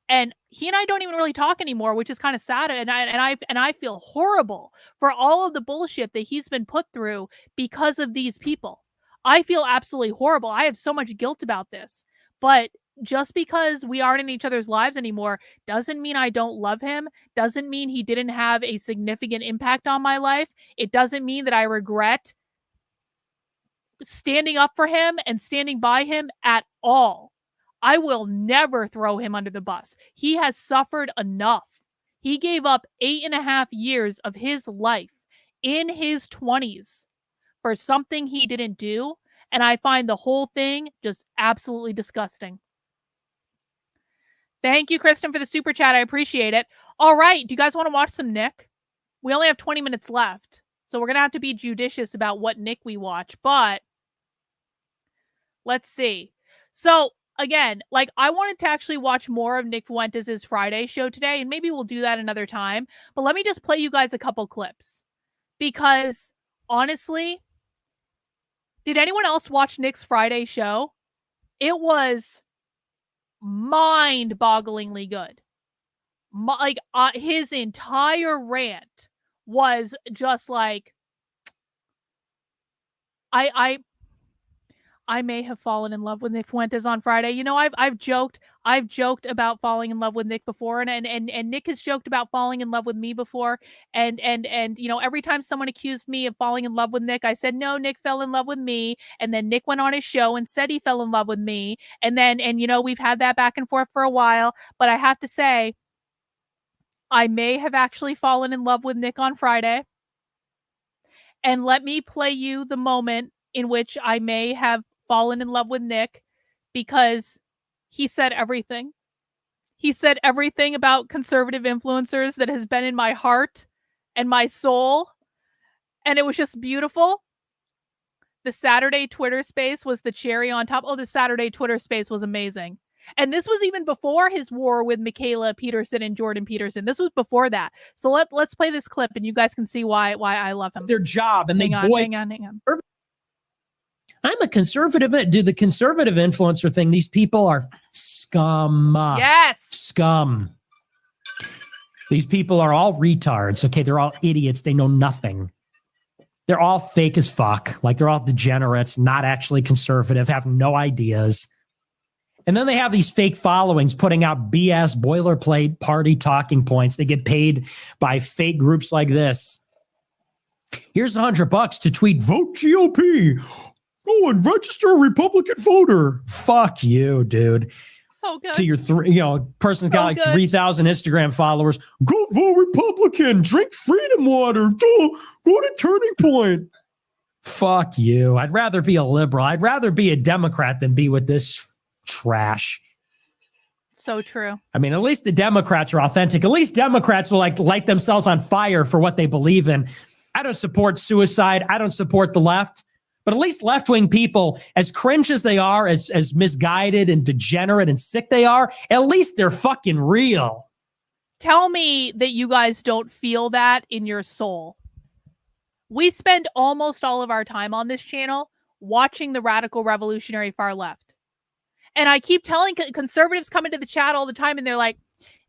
And he and I don't even really talk anymore, which is kind of sad. And I feel horrible for all of the bullshit that he's been put through because of these people. I feel absolutely horrible. I have so much guilt about this. But just because we aren't in each other's lives anymore doesn't mean I don't love him. Doesn't mean he didn't have a significant impact on my life. It doesn't mean that I regret standing up for him and standing by him at all. I will never throw him under the bus. He has suffered enough. He gave up 8.5 years of his life in his 20s for something he didn't do. And I find the whole thing just absolutely disgusting. Thank you, Kristen, for the super chat. I appreciate it. All right. Do you guys want to watch some Nick? We only have 20 minutes left, so we're going to have to be judicious about what Nick we watch, but let's see. So, again, like, I wanted to actually watch more of Nick Fuentes' Friday show today, and maybe we'll do that another time, but let me just play you guys a couple clips, because, honestly, Did anyone else watch Nick's Friday show? It was mind-bogglingly good. His entire rant was just like, I may have fallen in love with Nick Fuentes on Friday. You know, I've joked about falling in love with Nick before, and Nick has joked about falling in love with me before. And you know, every time someone accused me of falling in love with Nick, I said, no, Nick fell in love with me. And then Nick went on his show and said he fell in love with me. And you know, we've had that back and forth for a while. But I have to say, I may have actually fallen in love with Nick on Friday. And let me play you the moment in which I may have fallen in love with Nick, because he said everything. He said everything about conservative influencers that has been in my heart and my soul. And it was just beautiful. The Saturday Twitter space was the cherry on top. Oh, the Saturday Twitter space was amazing. And this was even before his war with Michaela Peterson and Jordan Peterson. This was before that. So let's play this clip and you guys can see why I love him. Their job and hang on. I'm a conservative. Do the conservative influencer thing. These people are scum. Yes. Scum. These people are all retards. Okay. They're all idiots. They know nothing. They're all fake as fuck. Like they're all degenerates, not actually conservative, have no ideas. And then they have these fake followings putting out BS boilerplate party talking points. They get paid by fake groups like this. Here's $100 to tweet, vote GOP. Go and register a Republican voter. Fuck you, dude. So good. To your person's got like 3,000 Instagram followers. Go vote Republican. Drink freedom water. Go to Turning Point. Fuck you. I'd rather be a liberal. I'd rather be a Democrat than be with this trash. So true. I mean, at least the Democrats are authentic. At least Democrats will light themselves on fire for what they believe in. I don't support suicide. I don't support the left. But at least left-wing people, as cringe as they are, as misguided and degenerate and sick they are, at least they're fucking real. Tell me that you guys don't feel that in your soul. We spend almost all of our time on this channel watching the radical revolutionary far left. And I keep telling conservatives come into the chat all the time and they're like,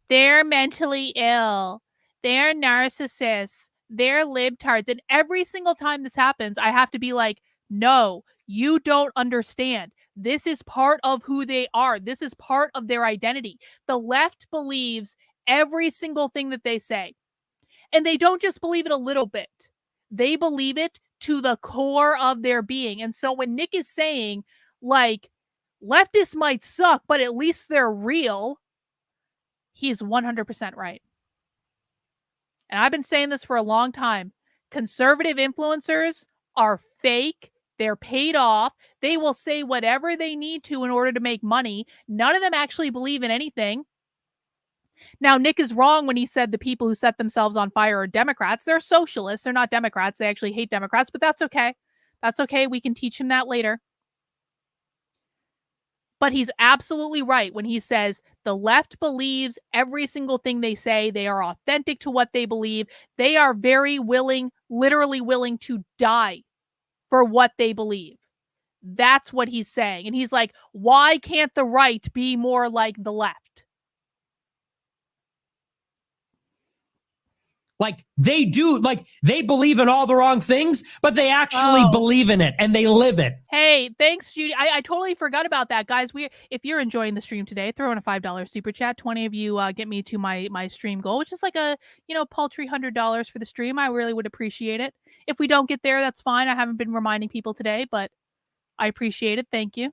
they're mentally ill. They're narcissists. They're libtards. And every single time this happens, I have to be like, no, you don't understand. This is part of who they are. This is part of their identity. The left believes every single thing that they say. And they don't just believe it a little bit. They believe it to the core of their being. And so when Nick is saying, like, leftists might suck, but at least they're real, he's 100% right. And I've been saying this for a long time. Conservative influencers are fake. They're paid off. They will say whatever they need to in order to make money. None of them actually believe in anything. Now, Nick is wrong when he said the people who set themselves on fire are Democrats. They're socialists. They're not Democrats. They actually hate Democrats, but that's okay. That's okay. We can teach him that later. But he's absolutely right when he says the left believes every single thing they say. They are authentic to what they believe. They are very willing, literally willing to die for what they believe. That's what he's saying. And he's like, why can't the right be more like the left? Like they do, like they believe in all the wrong things, but they actually believe in it and they live it. Hey, thanks, Judy. I totally forgot about that, guys. If you're enjoying the stream today, throw in a $5 super chat. 20 of you get me to my stream goal, which is like a paltry $100 for the stream. I really would appreciate it. If we don't get there, that's fine. I haven't been reminding people today, but I appreciate it. Thank you.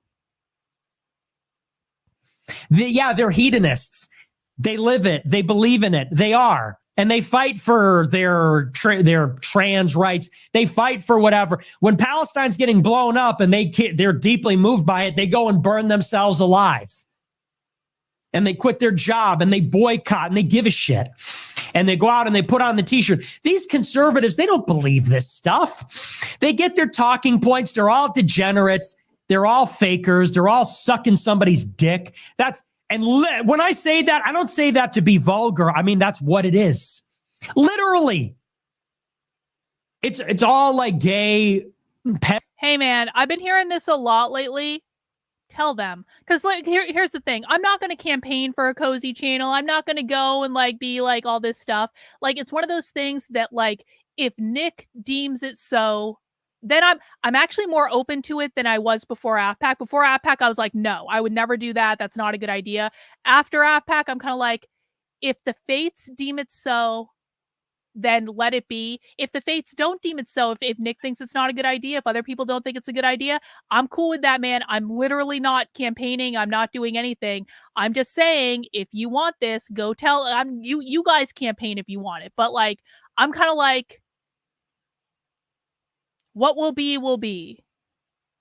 They're hedonists. They live it. They believe in it. They are. And they fight for their trans rights. They fight for whatever. When Palestine's getting blown up and they're deeply moved by it, they go and burn themselves alive. And they quit their job and they boycott and they give a shit. And they go out and they put on the t-shirt. These conservatives, they don't believe this stuff. They get their talking points. They're all degenerates. They're all fakers. They're all sucking somebody's dick. When I say that, I don't say that to be vulgar. I mean, that's what it is. Literally. It's all like gay. Hey, man, I've been hearing this a lot lately. Tell them. Because like, here's the thing. I'm not going to campaign for a cozy channel. I'm not going to go and like be like all this stuff. Like, it's one of those things that like, if Nick deems it so, then I'm actually more open to it than I was before AFPAC. Before AFPAC, I was like, no, I would never do that. That's not a good idea. After AFPAC, I'm kind of like, if the fates deem it so, then let it be. If the fates don't deem it so, if Nick thinks it's not a good idea, if other people don't think it's a good idea, I'm cool with that, man. I'm literally not campaigning. I'm not doing anything. I'm just saying, if you want this, go tell you guys campaign if you want it. But like, I'm kind of like, what will be, will be.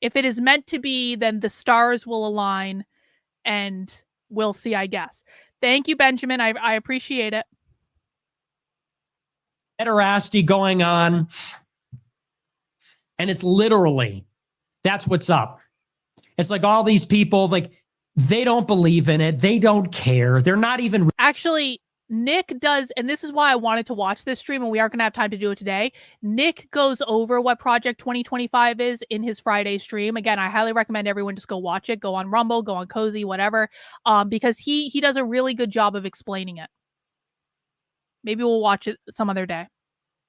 If it is meant to be, then the stars will align and we'll see, I guess. Thank you, Benjamin. I appreciate it. Pederasty going on, and it's literally, that's what's up. It's like all these people, like, they don't believe in it. They don't care. They're not even. Actually, Nick does, and this is why I wanted to watch this stream, and we aren't going to have time to do it today. Nick goes over what Project 2025 is in his Friday stream. Again, I highly recommend everyone just go watch it. Go on Rumble, go on Cozy, whatever, because he does a really good job of explaining it. Maybe we'll watch it some other day.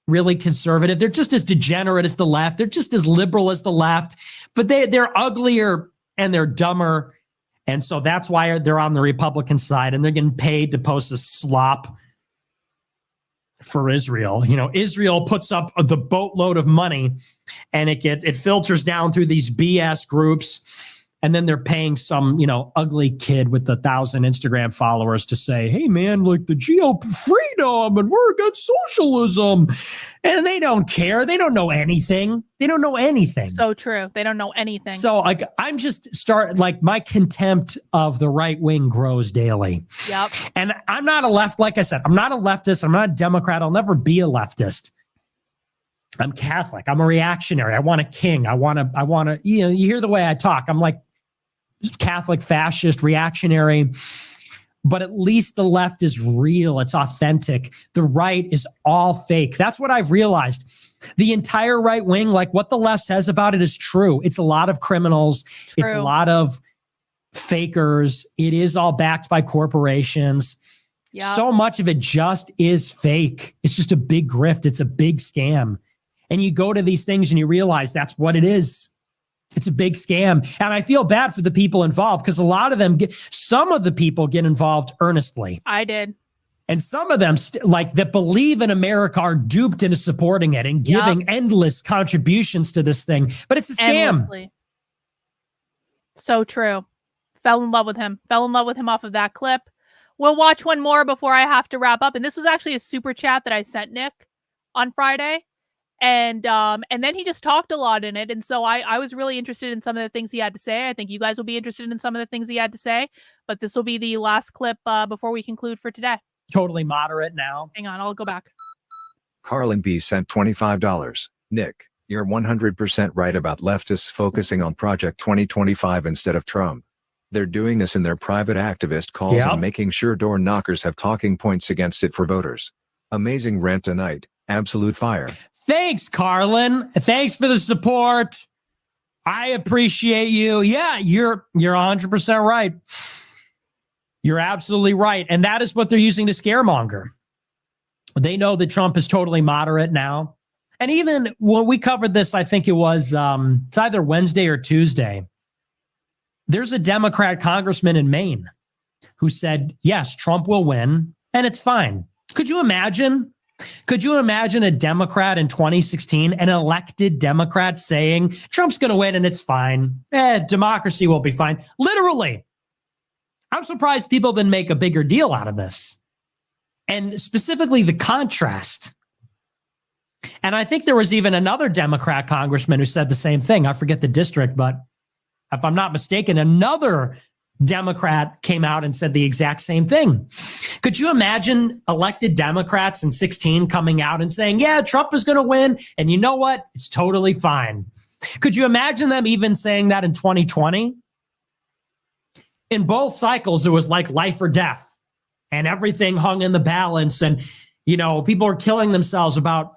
Really conservative. They're just as degenerate as the left. They're just as liberal as the left, but they're uglier and they're dumber. And so that's why they're on the Republican side, and they're getting paid to post a slop for Israel. You know, Israel puts up the boatload of money, and it filters down through these BS groups. And then they're paying some, ugly kid with 1,000 Instagram followers to say, hey, man, like the GOP freedom and we're against socialism. And they don't care. They don't know anything. They don't know anything. So true. They don't know anything. So I'm just my contempt of the right wing grows daily. Yep. And I'm not like I said, I'm not a leftist. I'm not a Democrat. I'll never be a leftist. I'm Catholic. I'm a reactionary. I want a king. I want to, you hear the way I talk. I'm like Catholic, fascist, reactionary, but at least the left is real. It's authentic. The right is all fake. That's what I've realized. The entire right wing, like what the left says about it is true. It's a lot of criminals. True. It's a lot of fakers. It is all backed by corporations. Yep. So much of it just is fake. It's just a big grift. It's a big scam. And you go to these things and you realize that's what it is. It's a big scam. And I feel bad for the people involved because a lot of them some of the people get involved earnestly. I did. And some of them that believe in America are duped into supporting it and giving endless contributions to this thing. But it's a scam. Endlessly. So true. Fell in love with him off of that clip. We'll watch one more before I have to wrap up. And this was actually a super chat that I sent Nick on Friday. And then he just talked a lot in it. And so I was really interested in some of the things he had to say. I think you guys will be interested in some of the things he had to say. But this will be the last clip before we conclude for today. Totally moderate now. Hang on, I'll go back. Karlyn B sent $25. Nick, you're 100% right about leftists focusing on Project 2025 instead of Trump. They're doing this in their private activist calls and making sure door knockers have talking points against it for voters. Amazing rant tonight. Absolute fire. Thanks, Karlyn. Thanks for the support. I appreciate you. Yeah, you're 100% right. You're absolutely right. And that is what they're using to scaremonger. They know that Trump is totally moderate now. And even when we covered this, I think it was it's either Wednesday or Tuesday. There's a Democrat congressman in Maine who said, yes, Trump will win and it's fine. Could you imagine? Could you imagine a Democrat in 2016, an elected Democrat saying Trump's going to win and it's fine. Democracy will be fine. Literally. I'm surprised people didn't make a bigger deal out of this. And specifically the contrast. And I think there was even another Democrat congressman who said the same thing. I forget the district, but if I'm not mistaken, another Democrat came out and said the exact same thing. Could you imagine elected Democrats in 2016 coming out and saying, yeah, Trump is going to win. And you know what? It's totally fine. Could you imagine them even saying that in 2020? In both cycles, it was like life or death and everything hung in the balance. And, people are killing themselves about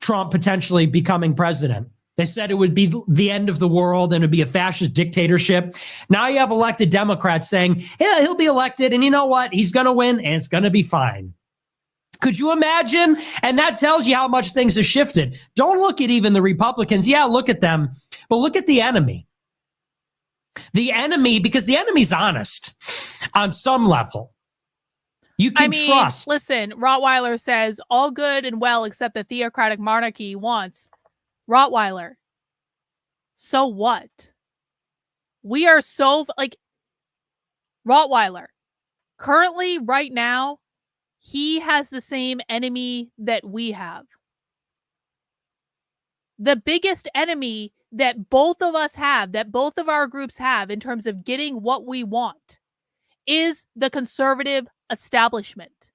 Trump potentially becoming president. They said it would be the end of the world and it'd be a fascist dictatorship. Now you have elected Democrats saying, yeah, he'll be elected. And you know what? He's going to win and it's going to be fine. Could you imagine? And that tells you how much things have shifted. Don't look at even the Republicans. Yeah, look at them. But look at the enemy. The enemy, because the enemy's honest on some level. You can trust. Listen, Rottweiler says, all good and well except the theocratic monarchy wants. Rottweiler, so what? We are so, like, Rottweiler, currently, right now, he has the same enemy that we have. The biggest enemy that both of us have, that both of our groups have in terms of getting what we want, is the conservative establishment.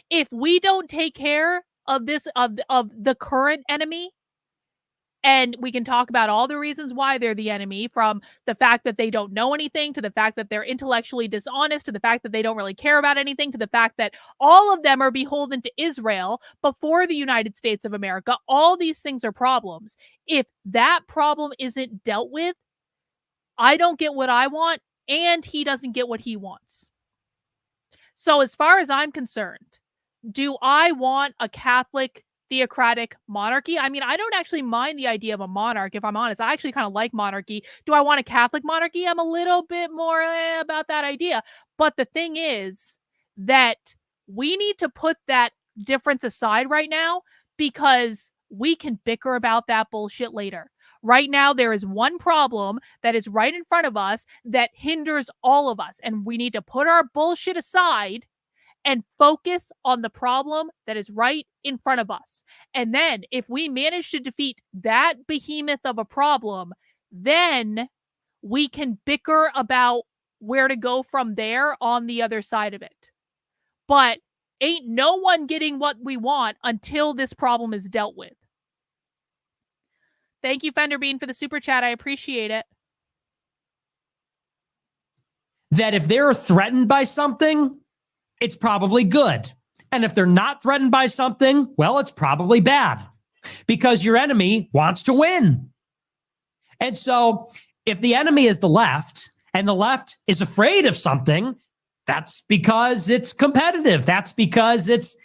If we don't take care of this, of the current enemy, and we can talk about all the reasons why they're the enemy, from the fact that they don't know anything, to the fact that they're intellectually dishonest, to the fact that they don't really care about anything, to the fact that all of them are beholden to Israel before the United States of America. All these things are problems. If that problem isn't dealt with, I don't get what I want, and he doesn't get what he wants. So as far as I'm concerned, do I want a Catholic theocratic monarchy? I mean, I don't actually mind the idea of a monarch, if I'm honest. I actually kind of like monarchy. Do I want a Catholic monarchy? I'm a little bit more about that idea. But the thing is that we need to put that difference aside right now, because we can bicker about that bullshit later. Right now, there is one problem that is right in front of us that hinders all of us. And we need to put our bullshit aside and focus on the problem that is right in front of us. And then if we manage to defeat that behemoth of a problem, then we can bicker about where to go from there on the other side of it. But ain't no one getting what we want until this problem is dealt with. Thank you, Fender Bean, for the super chat. I appreciate it. That if they're threatened by something, it's probably good. And if they're not threatened by something, well, it's probably bad, because your enemy wants to win. And so if the enemy is the left and the left is afraid of something, that's because it's competitive. That's because it's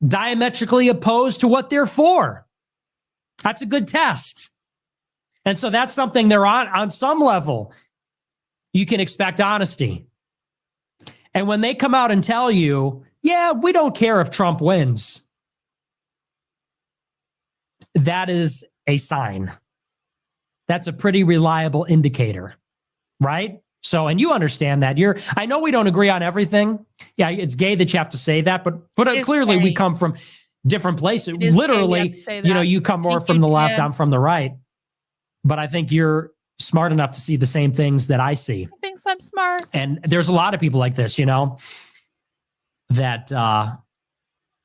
diametrically opposed to what they're for. That's a good test. And so that's something they're on some level. You can expect honesty. And when they come out and tell you, yeah, we don't care if Trump wins, that is a sign. That's a pretty reliable indicator, right? So, and you understand that. I know we don't agree on everything. Yeah, it's gay that you have to say that, but clearly we come from different places. Literally, you come more from the left, I'm from the right. But I think you're smart enough to see the same things that I see. He thinks I'm smart. And there's a lot of people like this, that,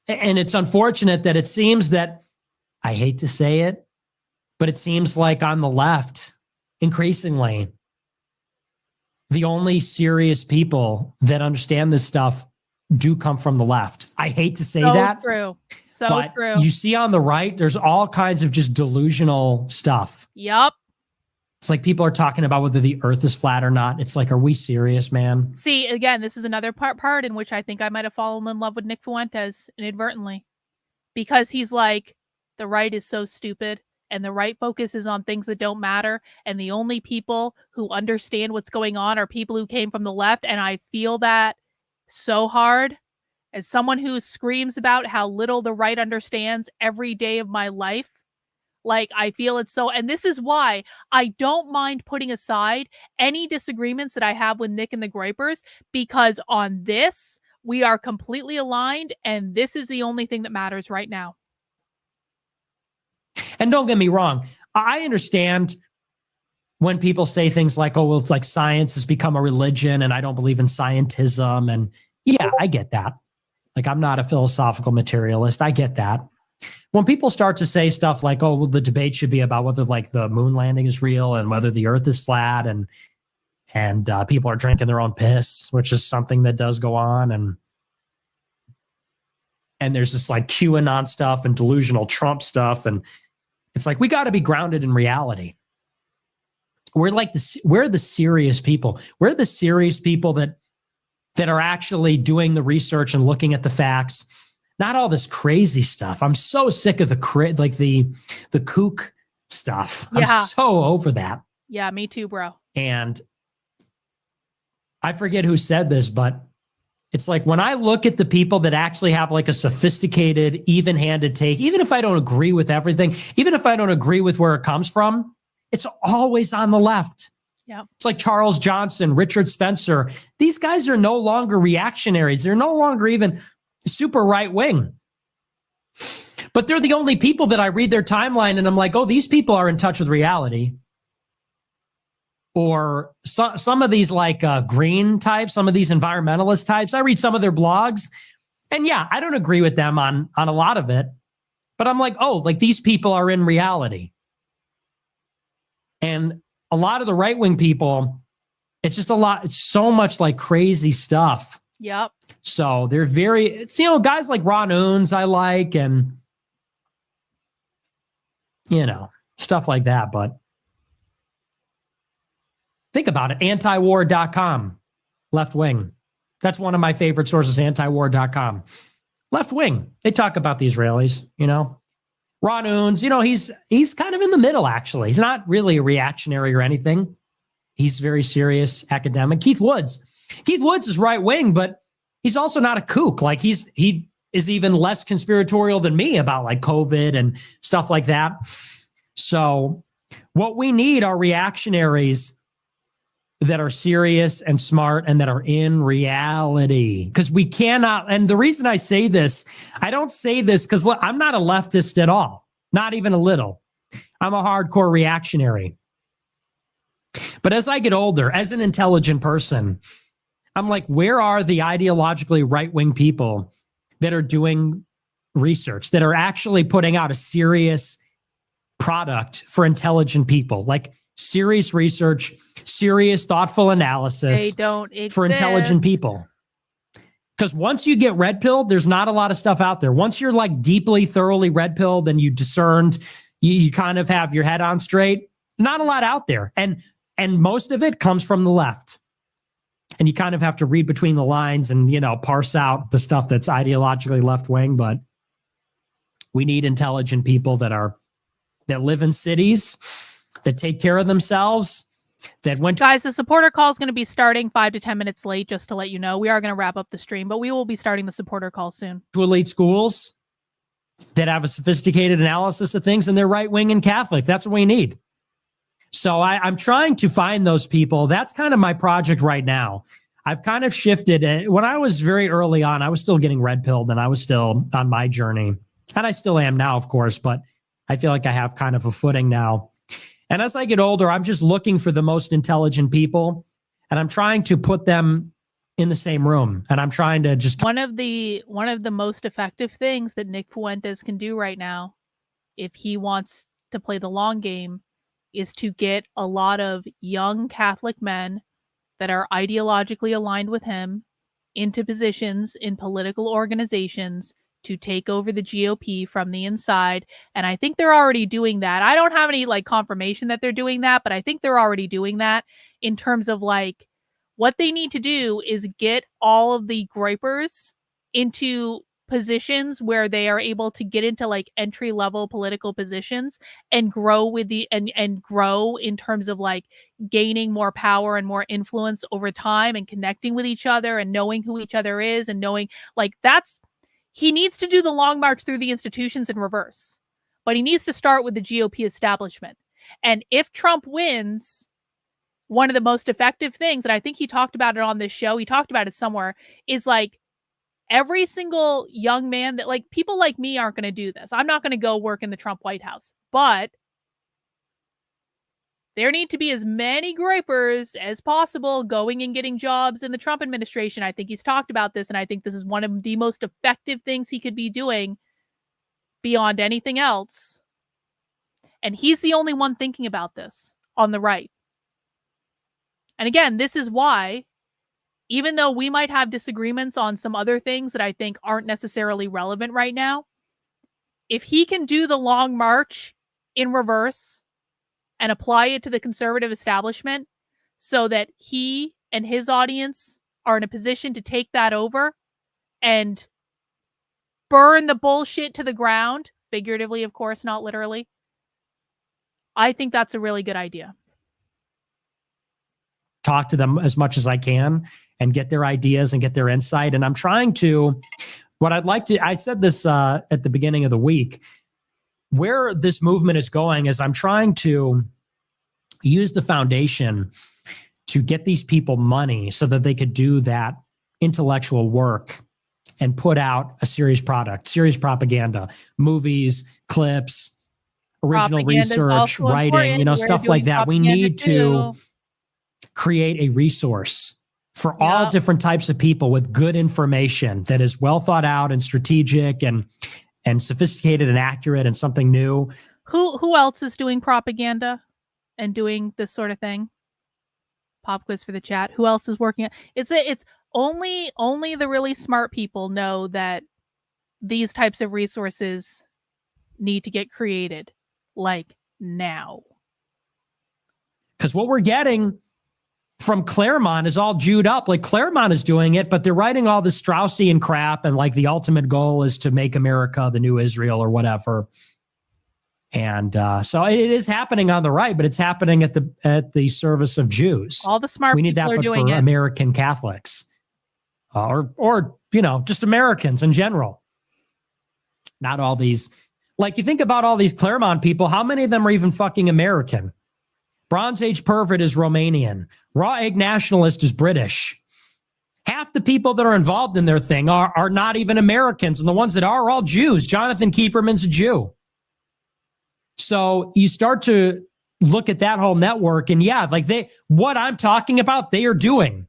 and it's unfortunate that it seems that, I hate to say it, but it seems like on the left, increasingly, the only serious people that understand this stuff do come from the left. I hate to say that. True. But true. You see on the right, there's all kinds of just delusional stuff. Yup. It's like people are talking about whether the earth is flat or not. It's like, are we serious, man? See, again, this is another part in which I think I might have fallen in love with Nick Fuentes inadvertently. Because he's like, the right is so stupid, and the right focuses on things that don't matter, and the only people who understand what's going on are people who came from the left, and I feel that so hard. As someone who screams about how little the right understands every day of my life, like, I feel it so, and this is why I don't mind putting aside any disagreements that I have with Nick and the Groypers, because on this, we are completely aligned, and this is the only thing that matters right now. And don't get me wrong, I understand when people say things like, oh, well, it's like science has become a religion, and I don't believe in scientism, and yeah, I get that. Like, I'm not a philosophical materialist. I get that. When people start to say stuff like, oh, well, the debate should be about whether like the moon landing is real and whether the earth is flat, and people are drinking their own piss, which is something that does go on. And there's this like QAnon stuff and delusional Trump stuff. And It's like, we got to be grounded in reality. We're the serious people. We're the serious people that are actually doing the research and looking at the facts, not all this crazy stuff. I'm so sick of the kook stuff. Yeah. I'm so over that. Yeah, me too, bro. And I forget who said this, but it's like, when I look at the people that actually have like a sophisticated, even-handed take, even if I don't agree with everything, even if I don't agree with where it comes from, it's always on the left. Yeah. It's like Charles Johnson, Richard Spencer. These guys are no longer reactionaries. They're no longer even super right-wing. But they're the only people that I read their timeline and I'm like, oh, these people are in touch with reality. Or some of these like green types, some of these environmentalist types, I read some of their blogs. And yeah, I don't agree with them on a lot of it. But I'm like, oh, like these people are in reality. And a lot of the right-wing people, it's just a lot. It's so much like crazy stuff. Yep. So they're it's, guys like Ron Oons I like, and, stuff like that. But think about it. Antiwar.com, left wing. That's one of my favorite sources, antiwar.com. Left wing. They talk about the Israelis, Ron Oons, he's kind of in the middle, actually. He's not really a reactionary or anything. He's very serious academic. Keith Woods is right wing, but he's also not a kook. Like he is even less conspiratorial than me about like COVID and stuff like that. So what we need are reactionaries that are serious and smart and that are in reality, because we cannot. And the reason I say this, I don't say this because I'm not a leftist at all, not even a little. I'm a hardcore reactionary. But as I get older, as an intelligent person, I'm like, where are the ideologically right-wing people that are doing research, that are actually putting out a serious product for intelligent people, like serious research, serious, thoughtful analysis They don't exist. for intelligent people? Because once you get red-pilled, there's not a lot of stuff out there. Once you're like deeply, thoroughly red-pilled and you discerned, you kind of have your head on straight, not a lot out there. And most of it comes from the left. And you kind of have to read between the lines and, parse out the stuff that's ideologically left-wing. But we need intelligent people that live in cities, that take care of themselves, that went. Guys, the supporter call is going to be starting 5 to 10 minutes late, just to let you know. We are going to wrap up the stream, but we will be starting the supporter call soon. To elite schools that have a sophisticated analysis of things, and they're right-wing and Catholic. That's what we need. So I'm trying to find those people. That's kind of my project right now. I've kind of shifted. When I was very early on, I was still getting red-pilled and I was still on my journey. And I still am now, of course, but I feel like I have kind of a footing now. And as I get older, I'm just looking for the most intelligent people, and I'm trying to put them in the same room. And I'm trying to just one of the most effective things that Nick Fuentes can do right now, if he wants to play the long game, is to get a lot of young Catholic men that are ideologically aligned with him into positions in political organizations to take over the GOP from the inside. And I think they're already doing that. I don't have any confirmation that they're doing that, but I think they're already doing that in terms of what they need to do is get all of the Groypers into positions where they are able to get into entry level political positions and grow with and grow in terms of gaining more power and more influence over time and connecting with each other and knowing who each other is and knowing he needs to do the long march through the institutions in reverse, but he needs to start with the GOP establishment. And if Trump wins, one of the most effective things, and I think he talked about it on this show, he talked about it somewhere, is every single young man that people like me aren't going to do this. I'm not going to go work in the Trump White House, but there need to be as many Groypers as possible going and getting jobs in the Trump administration. I think he's talked about this, and I think this is one of the most effective things he could be doing beyond anything else. And he's the only one thinking about this on the right. And again, this is why, even though we might have disagreements on some other things that I think aren't necessarily relevant right now, if he can do the long march in reverse and apply it to the conservative establishment so that he and his audience are in a position to take that over and burn the bullshit to the ground, figuratively, of course, not literally. I think that's a really good idea. Talk to them as much as I can and get their ideas and get their insight. And I'm trying to, what I'd like to, I said this at the beginning of the week, where this movement is going is I'm trying to use the foundation to get these people money so that they could do that intellectual work and put out a serious product, serious propaganda, movies, clips, original research, writing, you know, stuff like that. We need to create a resource for all different types of people with good information that is well thought out and strategic and sophisticated and accurate and something new. Who else is doing propaganda and doing this sort of thing? Pop quiz for the chat. Who else is working? It's only the really smart people know that these types of resources need to get created, like, now. Because what we're getting from Claremont is all Jewed up. Like, Claremont is doing it, but they're writing all this Straussian crap, and like the ultimate goal is to make America the new Israel or whatever. And so it is happening on the right, but it's happening at the service of Jews. All the smart we need people that, are but doing for it. American Catholics, or you know, just Americans in general. Not all these. Like, you think about all these Claremont people, how many of them are even fucking American? Bronze Age Pervert is Romanian. Raw Egg Nationalist is British. Half the people that are involved in their thing are not even Americans, and the ones that are all Jews. Jonathan Kieperman's a Jew. So you start to look at that whole network, and yeah, like what I'm talking about, they are doing.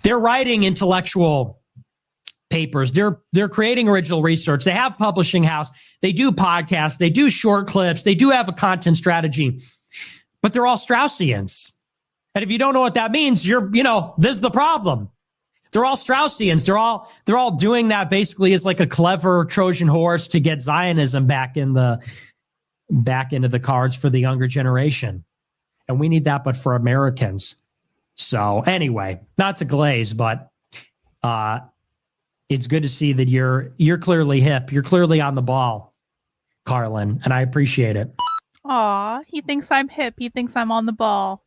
They're writing intellectual papers. They're creating original research. They have publishing house. They do podcasts. They do short clips. They do have a content strategy, but they're all Straussians. And if you don't know what that means, this is the problem. They're all Straussians. They're all doing that basically as like a clever Trojan horse to get Zionism back into the cards for the younger generation. And we need that, but for Americans. So anyway, not to glaze, but it's good to see that you're clearly hip. You're clearly on the ball, Karlyn, and I appreciate it. Aw, he thinks I'm hip. He thinks I'm on the ball.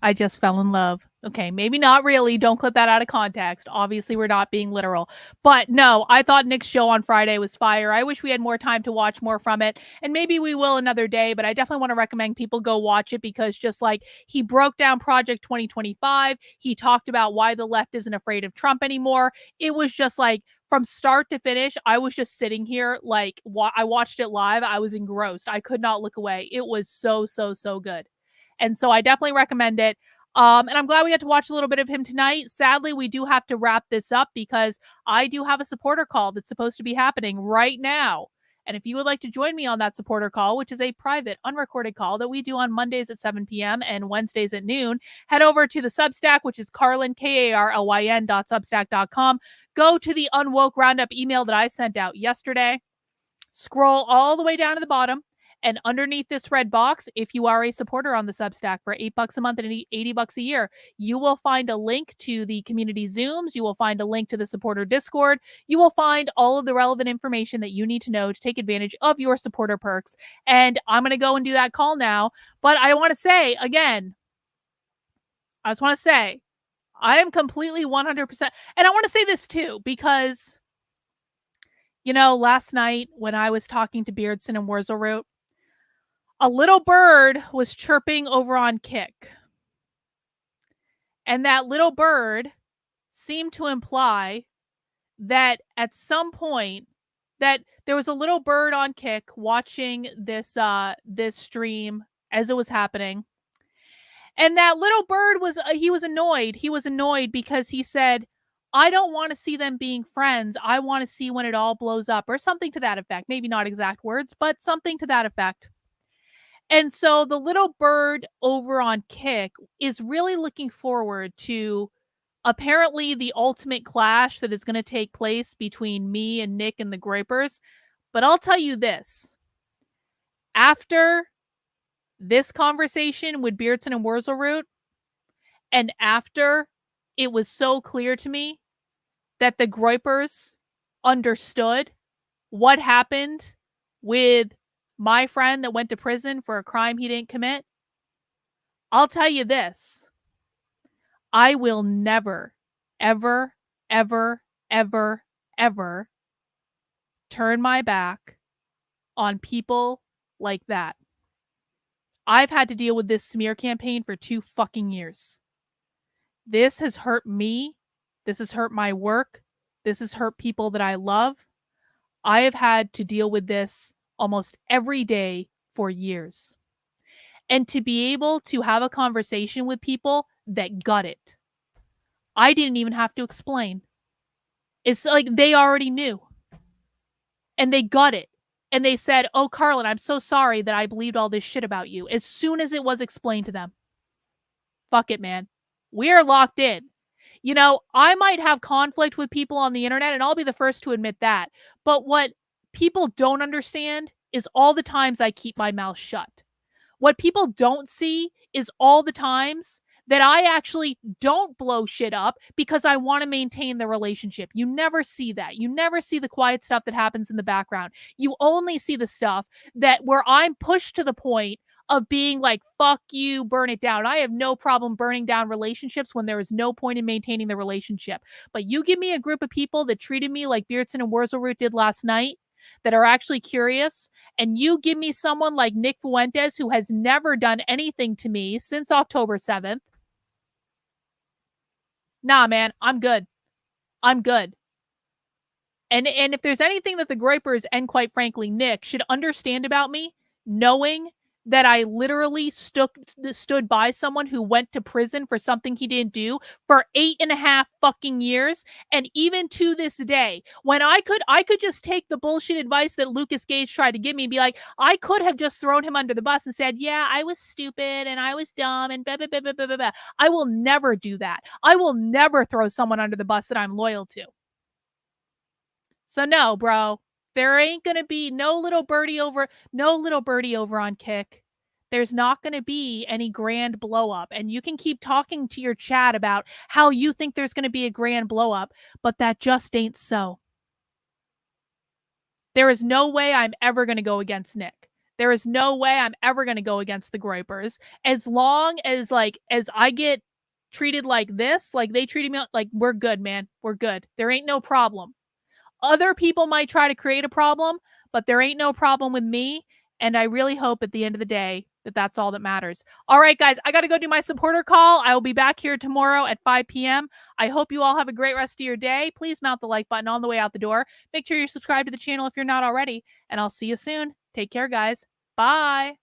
I just fell in love. Okay, maybe not really. Don't clip that out of context. Obviously, we're not being literal. But no, I thought Nick's show on Friday was fire. I wish we had more time to watch more from it. And maybe we will another day, but I definitely want to recommend people go watch it because just like he broke down Project 2025, he talked about why the left isn't afraid of Trump anymore. It was just like from start to finish, I was just sitting here like I watched it live. I was engrossed. I could not look away. It was so, so, so good. And so I definitely recommend it. And I'm glad we got to watch a little bit of him tonight. Sadly, we do have to wrap this up because I do have a supporter call that's supposed to be happening right now. And if you would like to join me on that supporter call, which is a private, unrecorded call that we do on Mondays at 7 p.m. and Wednesdays at noon, head over to the Substack, which is Karlyn, KARLYN.substack.com. Go to the Unwoke Roundup email that I sent out yesterday. Scroll all the way down to the bottom. And underneath this red box, if you are a supporter on the Substack for $8 a month and $80 a year, you will find a link to the community Zooms. You will find a link to the supporter Discord. You will find all of the relevant information that you need to know to take advantage of your supporter perks. And I'm going to go and do that call now. But I want to say, again, I am completely 100%. And I want to say this too, because, last night when I was talking to Beardson and Wurzelroot, a little bird was chirping over on Kick. And that little bird seemed to imply that at some point that there was a little bird on Kick watching this stream as it was happening. And that little bird he was annoyed. He was annoyed because he said, I don't want to see them being friends. I want to see when it all blows up, or something to that effect. Maybe not exact words, but something to that effect. And so the little bird over on Kick is really looking forward to apparently the ultimate clash that is going to take place between me and Nick and the Groypers. But I'll tell you this. After this conversation with Beardson and Wurzelroot, and after it was so clear to me that the Groypers understood what happened with my friend that went to prison for a crime he didn't commit, I'll tell you this. I will never, ever, ever, ever, ever turn my back on people like that. I've had to deal with this smear campaign for 2 fucking years. This has hurt me. This has hurt my work. This has hurt people that I love. I have had to deal with this almost every day for years. And to be able to have a conversation with people that got it, I didn't even have to explain. It's like they already knew. And they got it. And they said, "Oh, Karlyn, I'm so sorry that I believed all this shit about you," as soon as it was explained to them. Fuck it, man. We are locked in. You know, I might have conflict with people on the internet, and I'll be the first to admit that. But what people don't understand is all the times I keep my mouth shut. What people don't see is all the times that I actually don't blow shit up because I want to maintain the relationship. You never see that. You never see the quiet stuff that happens in the background. You only see the stuff that where I'm pushed to the point of being like, fuck you, burn it down. I have no problem burning down relationships when there is no point in maintaining the relationship. But you give me a group of people that treated me like Beardson and Wurzelroot did last night, that are actually curious, and you give me someone like Nick Fuentes, who has never done anything to me since October 7th. Nah, man, I'm good. I'm good. And if there's anything that the Groypers and quite frankly Nick should understand about me, knowing that I literally stood by someone who went to prison for something he didn't do for 8.5 fucking years, and even to this day, when I could just take the bullshit advice that Lucas Gage tried to give me and be like, I could have just thrown him under the bus and said, yeah, I was stupid and I was dumb and blah, blah, blah, blah, blah, blah. I will never do that. I will never throw someone under the bus that I'm loyal to. So no, bro, there ain't gonna be no little birdie over on Kick. There's not going to be any grand blow up. And you can keep talking to your chat about how you think there's going to be a grand blow up, but that just ain't so. There is no way I'm ever going to go against Nick. There is no way I'm ever going to go against the Groypers. As long as as I get treated like this, like they treated me, like we're good, man. We're good. There ain't no problem. Other people might try to create a problem, but there ain't no problem with me. And I really hope at the end of the day that that's all that matters. All right, guys, I got to go do my supporter call. I will be back here tomorrow at 5 p.m. I hope you all have a great rest of your day. Please mount the like button on the way out the door. Make sure you're subscribed to the channel if you're not already. And I'll see you soon. Take care, guys. Bye.